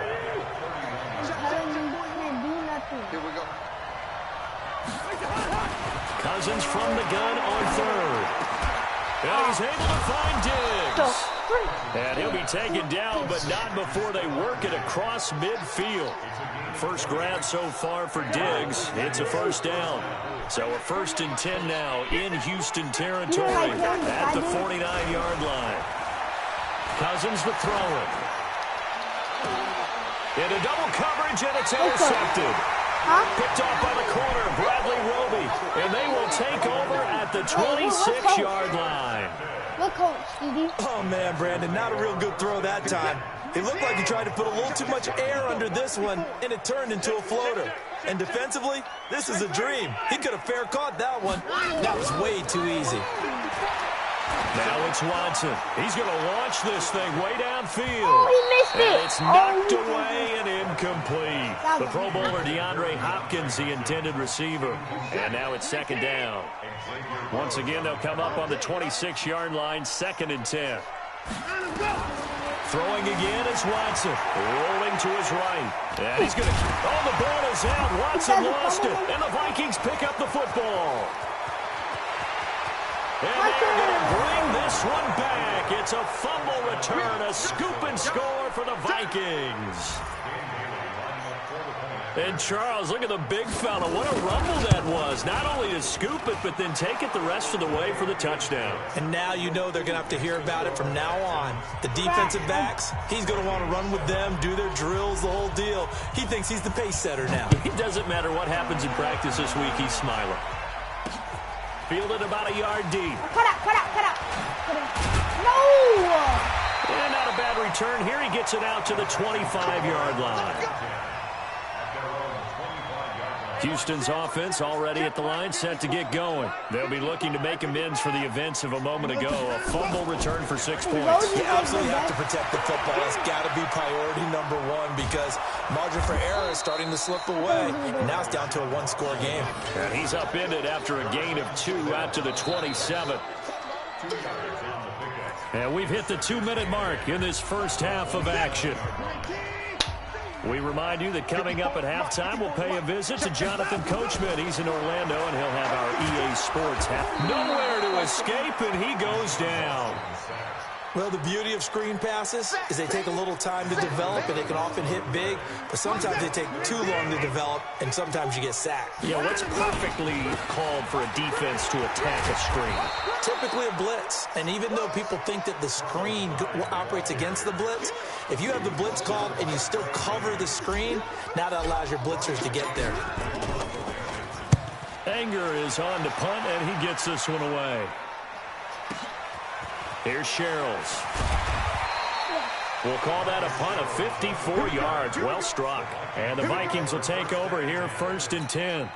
Here we go. Cousins from the gun on third. And he's able to find Diggs. And he'll be taken down, but not before they work it across midfield. First grab so far for Diggs. It's a first down. So a 1st and 10 now in Houston territory at the 49-yard line. Cousins to throw it. Into double coverage, and it's intercepted. Picked off by the corner, Bradley Roby. And they will take over at the 26-yard line. Look, Coach, Stevie. Oh, man, Brandon, not a real good throw that time. It looked like he tried to put a little too much air under this one, and it turned into a floater. And defensively, this is a dream. He could have fair caught that one. That was way too easy. Now it's Watson. He's going to launch this thing way downfield. Oh, he missed it. And it's knocked away and incomplete. The Pro Bowler DeAndre Hopkins, the intended receiver. And now it's 2nd down. Once again, they'll come up on the 26-yard line, 2nd and 10. Throwing again is Watson. Rolling to his right. And he's going to... Oh, the ball is out. Watson lost it. And the Vikings pick up the football. And they're going to bring this one back. It's a fumble return, a scoop and score for the Vikings. And Charles, look at the big fella. What a rumble that was. Not only to scoop it, but then take it the rest of the way for the touchdown. And now you know they're going to have to hear about it from now on. The defensive backs, he's going to want to run with them, do their drills, the whole deal. He thinks he's the pace setter now. It doesn't matter what happens in practice this week, he's smiling. Fielded about a yard deep. Cut out. No! And not a bad return. Here he gets it out to the 25-yard line. Houston's offense already at the line, set to get going. They'll be looking to make amends for the events of a moment ago. A fumble return for 6 points. You absolutely have to protect the football. That's got to be priority number one because margin for error is starting to slip away. And now it's down to a one-score game. And he's upended after a gain of 2 out to the 27. And we've hit the 2-minute mark in this first half of action. We remind you that coming up at halftime, we'll pay a visit to Jonathan Coachman. He's in Orlando, and he'll have our EA Sports half. Nowhere to escape, and he goes down. Well, the beauty of screen passes is they take a little time to develop, and they can often hit big, but sometimes they take too long to develop, and sometimes you get sacked. Yeah, what's perfectly called for a defense to attack a screen? Typically a blitz, and even though people think that the screen operates against the blitz, if you have the blitz called and you still cover the screen, now that allows your blitzers to get there. Anger is on to punt, and he gets this one away. Here's Sherrills. We'll call that a punt of 54 yards. Well struck. And the Vikings will take over here 1st and 10.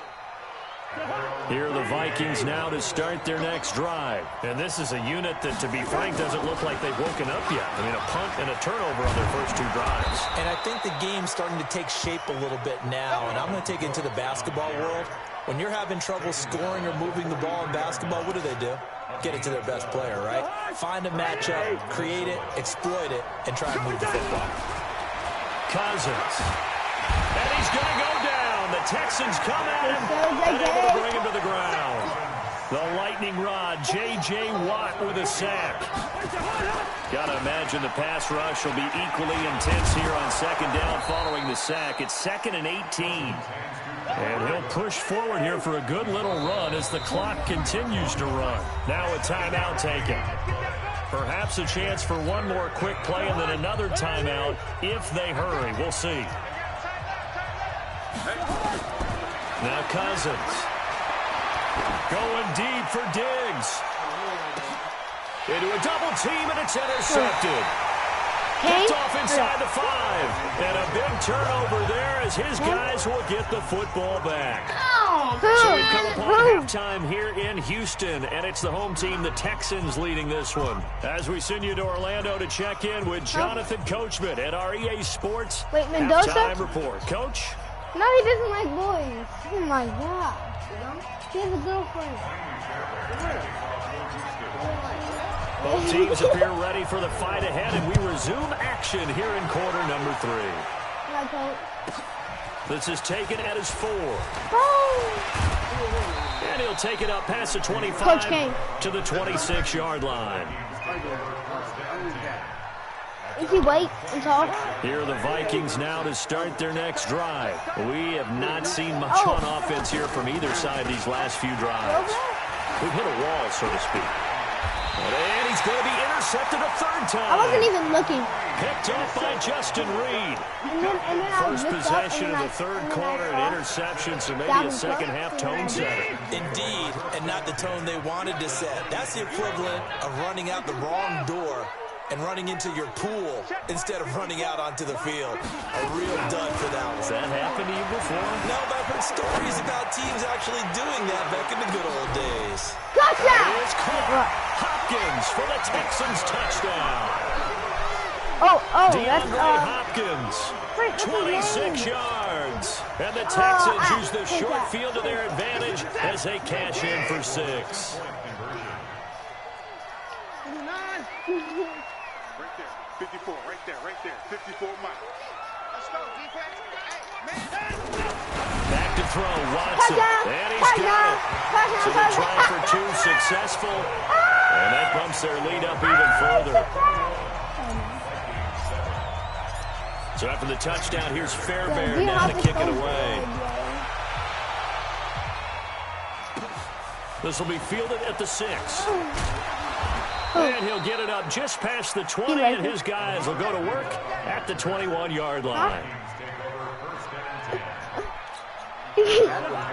Here are the Vikings now to start their next drive. And this is a unit that, to be frank, doesn't look like they've woken up yet. I mean, a punt and a turnover on their first 2 drives. And I think the game's starting to take shape a little bit now. And I'm going to take it into the basketball world. When you're having trouble scoring or moving the ball in basketball, what do? Get it to their best player, right? Find a matchup, create it, exploit it, and try and move the football. Cousins. And he's going to go down. And the Texans come at him and able to bring him to the ground. The lightning rod, J.J. Watt with a sack. Gotta imagine the pass rush will be equally intense here on second down following the sack. It's 2nd and 18. And he'll push forward here for a good little run as the clock continues to run. Now a timeout taken. Perhaps a chance for one more quick play and then another timeout if they hurry. We'll see. Now Cousins. Going deep for Diggs. Into a double team, and it's intercepted. Picked off inside the 5. And a big turnover there as his guys will get the football back. So we've come upon halftime here in Houston, and it's the home team, the Texans, leading this one. As we send you to Orlando to check in with Jonathan Coachman at our EA Sports halftime report. Coach? No, he doesn't like boys. Oh, my God. He has a girlfriend. Both teams appear ready for the fight ahead, and we resume action here in quarter number 3. This is taken at his 4. And he'll take it up past the 25 to the 26-yard line. Is he white and tall? Here are the Vikings now to start their next drive. We have not seen much on offense here from either side these last few drives. We've hit a wall, so to speak. And he's going to be intercepted a 3rd time. I wasn't even looking. Picked off by Justin Reed. First possession of the 3rd quarter, an interception, so maybe a second-half tone setter. Indeed, and not the tone they wanted to set. That's the equivalent of running out the wrong door and running into your pool instead of running out onto the field. A real dud for that one. Has that happened to you before? No, but I've heard stories about teams actually doing that back in the good old days. Gotcha! Here's Hopkins for the Texans touchdown. That's Hopkins, 26 yards. And the Texans use the short field to their advantage as they cash in for 6. Right there, 54, right there, 54 Mike. Let's go, defense. Back to throw, Watson, and he's got it. So the try for 2 successful, and that bumps their lead up even further. So after the touchdown, here's Fairbairn now to kick it away. This will be fielded at the 6. And he'll get it up just past the 20, and his guys will go to work at the 21-yard line.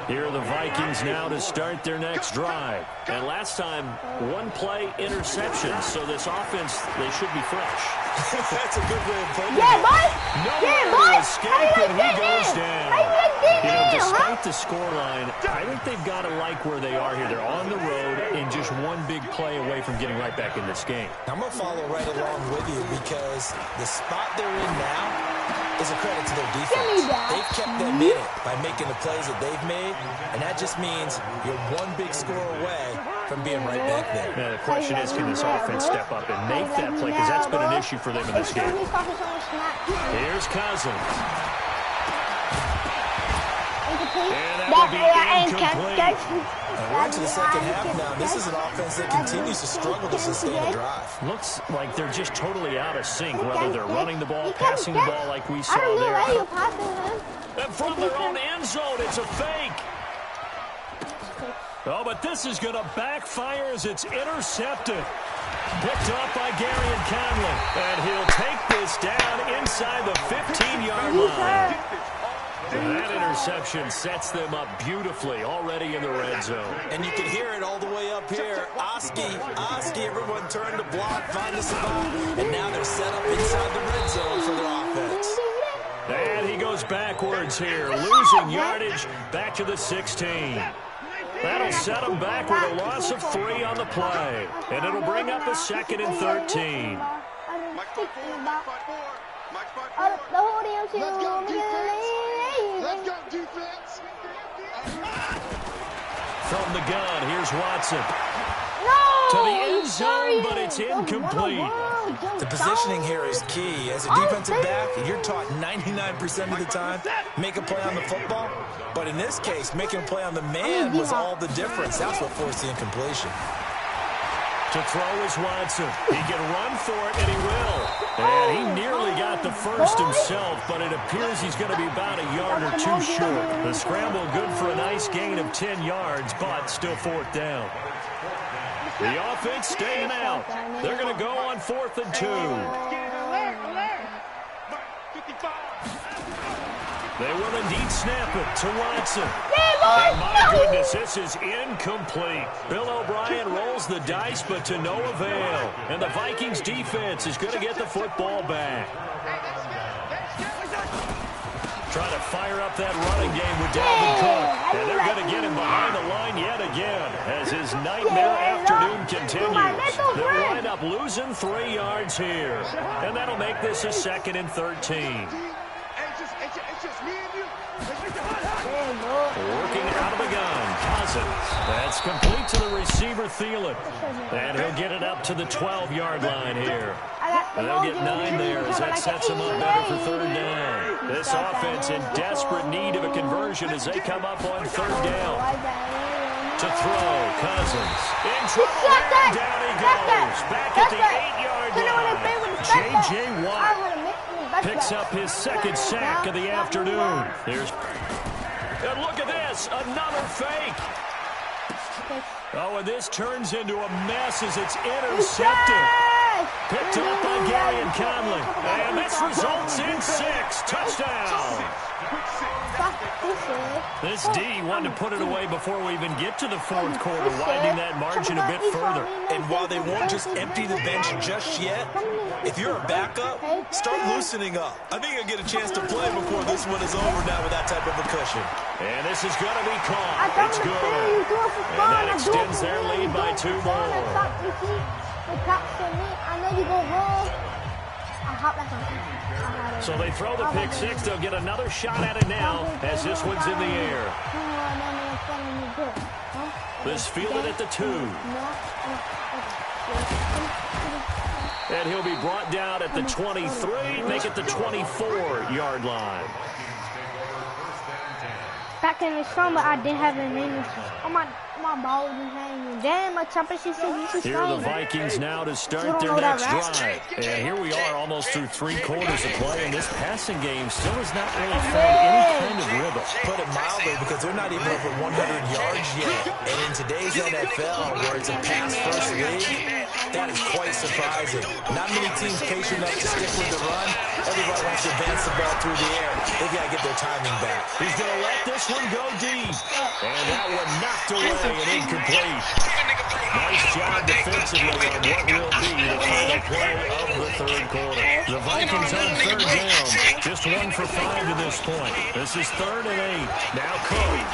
Here are the Vikings now to start their next drive. And last time, 1-play interception, so this offense, they should be fresh. That's a good way of putting it. Yeah, boy! Nowhere to escape, and he goes down. Despite the scoreline, I think they've got to like where they are here. They're on the road and just one big play away from getting right back in this game. I'm going to follow right along with you because the spot they're in now is a credit to their defense. They've kept them in it by making the plays that they've made, and that just means you're one big score away from being right back there. Now, the question is, can this offense step up and make that play? Because that's been an issue for them in this game. Here's Cousins. And that will be incomplete. We're into the second half now. This is an offense that continues to struggle to sustain a drive. Looks like they're just totally out of sync, whether they're running the ball, passing the ball like we saw there. And from their own end zone, it's a fake. Oh, but this is going to backfire as it's intercepted. Picked off by Gary and Conley. And he'll take this down inside the 15-yard line. And that interception sets them up beautifully already in the red zone. And you can hear it all the way up here. Oski, everyone turned to block, find the spot, and now they're set up inside the red zone for their offense. And he goes backwards here, losing yardage back to the 16. That'll set them back with a loss of 3 on the play. And it'll bring up a 2nd and 13. Let's go, defense. From the gun, here's Watson. No! to the end zone, but it's incomplete. The positioning here is key. As a defensive back, you're taught 99% of the time, make a play on the football. But in this case, making a play on the man was all the difference. That's what forced the incompletion. To throw is Watson. He can run for it, and he will. And he nearly got the first himself, but it appears he's going to be about a yard or two short. The scramble good for a nice gain of 10 yards, but still 4th down. The offense staying out. They're going to go on 4th and 2. They will indeed snap it to Watson. And my goodness, this is incomplete. Bill O'Brien rolls the dice, but to no avail. And the Vikings defense is going to get the football back. Trying to fire up that running game with Dalvin Cook. And they're going to get him behind the line yet again as his nightmare afternoon continues. They'll wind up losing 3 yards here. And that'll make this a 2nd and 13. Working out of the gun, Cousins. That's complete to the receiver, Thielen. And he'll get it up to the 12-yard line here. And they'll get 9 there as that sets them up better for 3rd down. This offense in desperate need of a conversion as they come up on 3rd down. To throw, Cousins. In trouble, and down he goes. Back at the 8-yard line. J.J. Watt picks up his 2nd sack of the afternoon. And look at this, another fake. Oh, and this turns into a mess as it's intercepted. Picked up by Gary and Conley. And this results in 6. Touchdown. This D wanted to put it away before we even get to the 4th quarter, widening that margin a bit further. And while they won't just empty the bench just yet, if you're a backup, start loosening up. I think you'll get a chance to play before this one is over now with that type of a cushion. And this is going to be caught. It's good. And that extends their lead by 2 more. So they throw the pick 6. They'll get another shot at it now as this one's in the air. This fielded at the 2. And he'll be brought down at the 23, make it the 24-yard line. Back in the summer, I didn't have the name. Oh, my balls is hanging. Damn, my championship is here are the Vikings now to start their next drive. And here we are almost through 3 quarters of play, and this passing game still has not really found any kind of rhythm. Put it mildly, because they're not even over 100 yards yet. And in today's NFL, where it's a pass-first league, that is quite surprising. Not many teams patient enough to stick with the run. Everybody wants to advance the ball through the air. They've got to get their timing back. He's going to let this one go deep. And that one knocked away and incomplete. Nice job defensively on what will be the final play of the 3rd quarter. The Vikings on 3rd down. Just 1 for 5 to this point. This is 3rd and 8. Now Cook.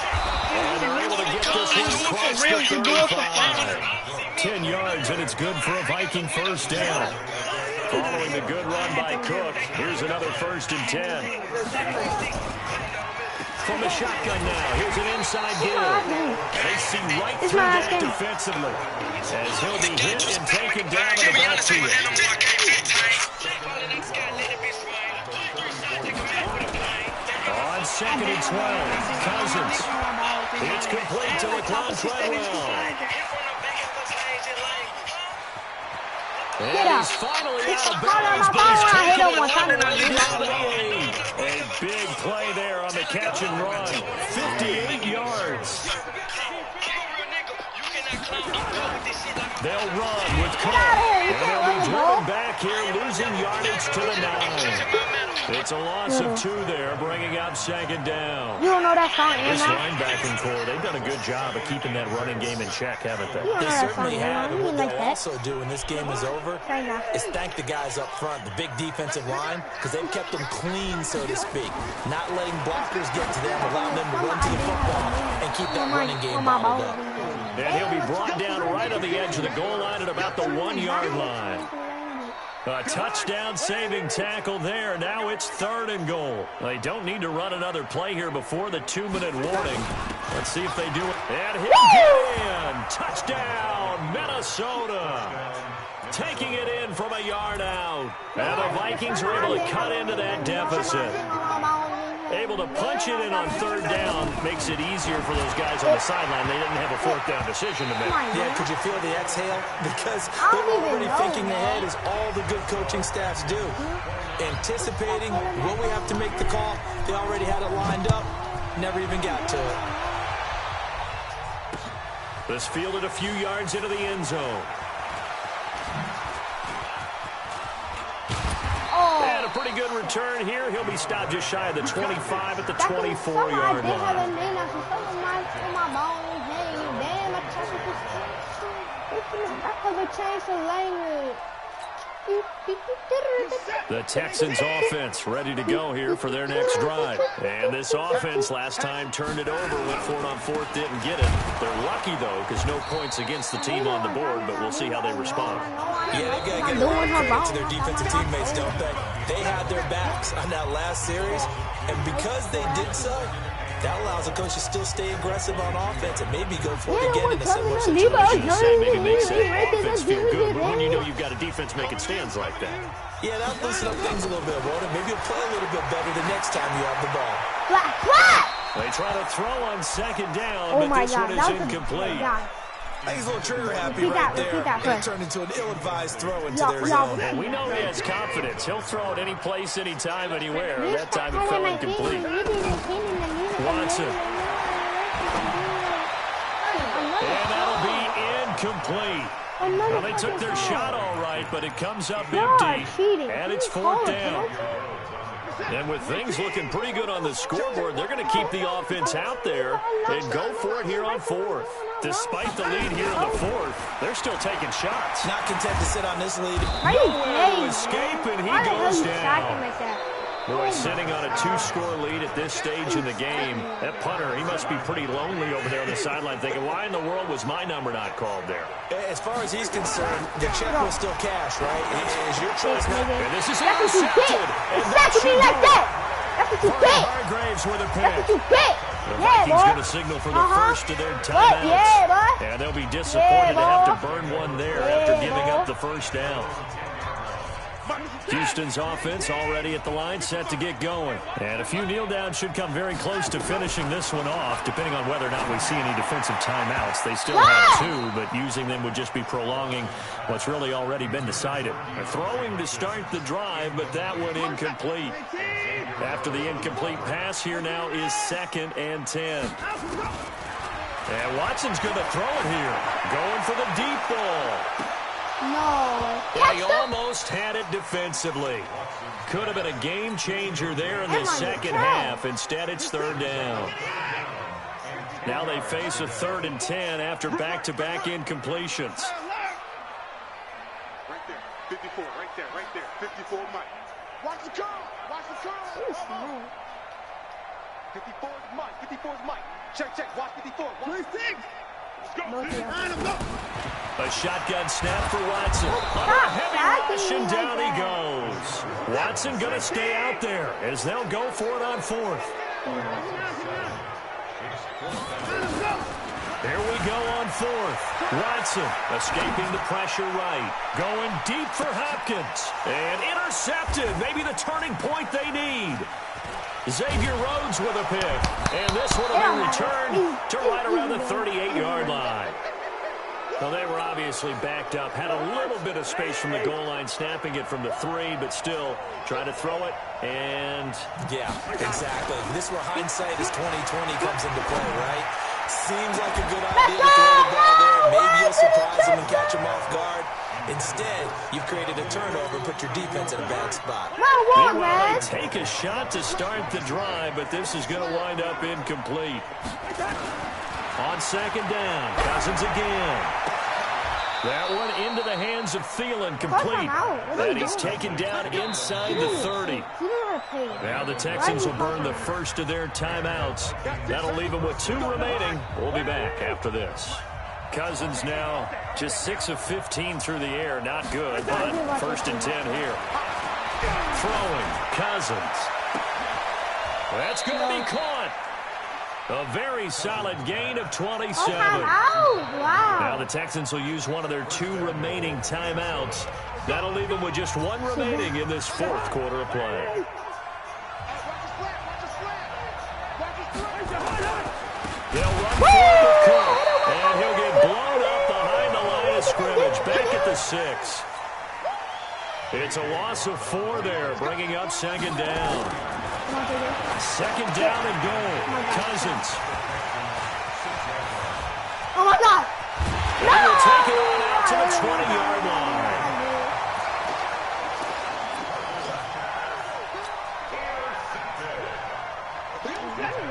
And they're able to get this one across the 35. 10 yards, and it's good for a Viking 1st down. Following the good run by Cook, here's another 1st and 10. From the shotgun now, here's an inside give. And they see right through that defensively. As he'll be hit and taken down in the backfield. On 2nd and 12, Cousins. It's complete to LaQuan Treadwell. And he's finally out of bounds, but he's taken it all the way down to the 8. A big play there on the catch and run. 58 yards. They'll run with Cook. And they'll be driven back here, losing yardage to the 9. It's a loss of 2 there, bringing up 2nd down. You don't know that song, This linebacking core, they've done a good job of keeping that running game in check, haven't they? They certainly have. And what they'll also do when this game is over is thank the guys up front, the big defensive line, because they've kept them clean, so to speak. Not letting blockers get to them, allowing them to run to the football and keep that running game bottled up. And he'll be brought down right on the edge of the goal line at about the 1-yard line. A touchdown-saving tackle there. Now it's 3rd and goal. They don't need to run another play here before the 2-minute warning. Let's see if they do it. And he'll get in. Touchdown, Minnesota. Taking it in from a yard out. And the Vikings are able to cut into that deficit. Able to punch it in on third down makes it easier for those guys on the sideline. They didn't have a fourth down decision to make. Yeah, could you feel the exhale? Because they're already thinking ahead as all the good coaching staffs do. Anticipating what we have to make the call. They already had it lined up. Never even got to it. This fielded a few yards into the end zone. And a pretty good return here. He'll be stopped just shy of the 25 at the 24-yard line. The Texans offense ready to go here for their next drive. And this offense last time turned it over, went for it on fourth, didn't get it. They're lucky, though, because no points against the team on the board, but we'll see how they respond. Yeah, they got to give a lot of credit to their defensive teammates, don't they? They had their backs on that last series, and because they did so, that allows the coach to still stay aggressive on offense and maybe go for it again in a similar situation. You say maybe makes the offense feel good, but when you know you've got a defense making stands like that. Yeah, that'll loosen up things a little bit, won't it? Maybe you'll play a little bit better the next time you have the ball. They try to throw on second down, but this one is incomplete. I think he's a little trigger happy right there. It turned into an ill-advised throw into their zone. And we know he has confidence. He'll throw it any place, anytime, anywhere. That time it fell incomplete. Watson. And that'll be incomplete. Well, they took their shot all right, but it comes up empty. And it's fourth down. And with things looking pretty good on the scoreboard, they're going to keep the offense out there and go for it here on fourth. Despite the lead here in the fourth, they're still taking shots. Not content to sit on this lead. Nowhere to escape, and he goes down. Boy, sitting on a 2-score lead at this stage in the game. That punter, he must be pretty lonely over there on the sideline thinking, why in the world was my number not called there? As far as he's concerned, the check will still cash, right? It is your choice now. And this is intercepted. And that should do it. Hargraves with a pick. The Vikings going to signal for the first of their timeouts. And they'll be disappointed to have to burn one there after giving up the first down. Houston's offense already at the line, set to get going. And a few kneel downs should come very close to finishing this one off, depending on whether or not we see any defensive timeouts. They still have 2, but using them would just be prolonging what's really already been decided. They're throwing to start the drive, but that one incomplete. After the incomplete pass, here now is 2nd and 10. And Watson's going to throw it here. Going for the deep ball. No. Yeah, he almost had it defensively. Could have been a game changer there in the second half. Instead, it's third down. Now they face a 3rd and 10 after back-to-back incompletions. Right there, 54, right there, 54, Mike. Watch the curl, watch the curl. 54 is Mike, 54 is Mike. Check, watch 54. 26. A shotgun snap for Watson. Under a heavy rush, and down he goes. Watson going to stay out there as they'll go for it on 4th. Here we go on 4th. Watson escaping the pressure right. Going deep for Hopkins. And intercepted. Maybe the turning point they need. Xavier Rhodes with a pick. And this one will be returned to right around the 38-yard line. Well, they were obviously backed up. Had a little bit of space from the goal line, snapping it from the 3, but still trying to throw it. And yeah, exactly. This is where hindsight is 20/20 comes into play, right? Seems like a good idea to throw the ball there. Maybe you'll surprise them and catch them off guard. Instead, you've created a turnover and put your defense in a bad spot. Meanwhile, they take a shot to start the drive, but this is going to wind up incomplete. On 2nd down, Cousins again. That one into the hands of Thielen, complete. And he's taken down inside the 30. Now the Texans will burn the first of their timeouts. That'll leave them with 2 remaining. We'll be back after this. Cousins now just 6 of 15 through the air. Not good, but 1st and 10 here. Throwing, Cousins. That's going to be caught. A very solid gain of 27. Wow. Now the Texans will use one of their 2 remaining timeouts. That'll leave them with just 1 remaining in this 4th quarter of play. They'll run for the Cook, and he'll get blown up behind the line of scrimmage, back at the 6. It's a loss of 4 there, bringing up 2nd down. 2nd down and goal. Cousins. Oh, my God. No! And we'll take it on out to the 20-yard line.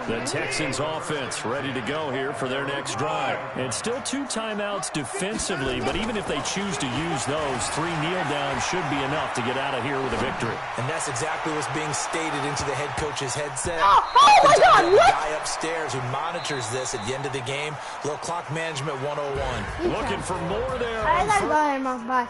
The Texans offense ready to go here for their next drive. And still 2 timeouts defensively, but even if they choose to use those, 3 kneel downs should be enough to get out of here with a victory. And that's exactly what's being stated into the head coach's headset. Oh my God, the guy upstairs who monitors this at the end of the game. Little clock management 101. Looking for more there. I gotta go ahead, Bye.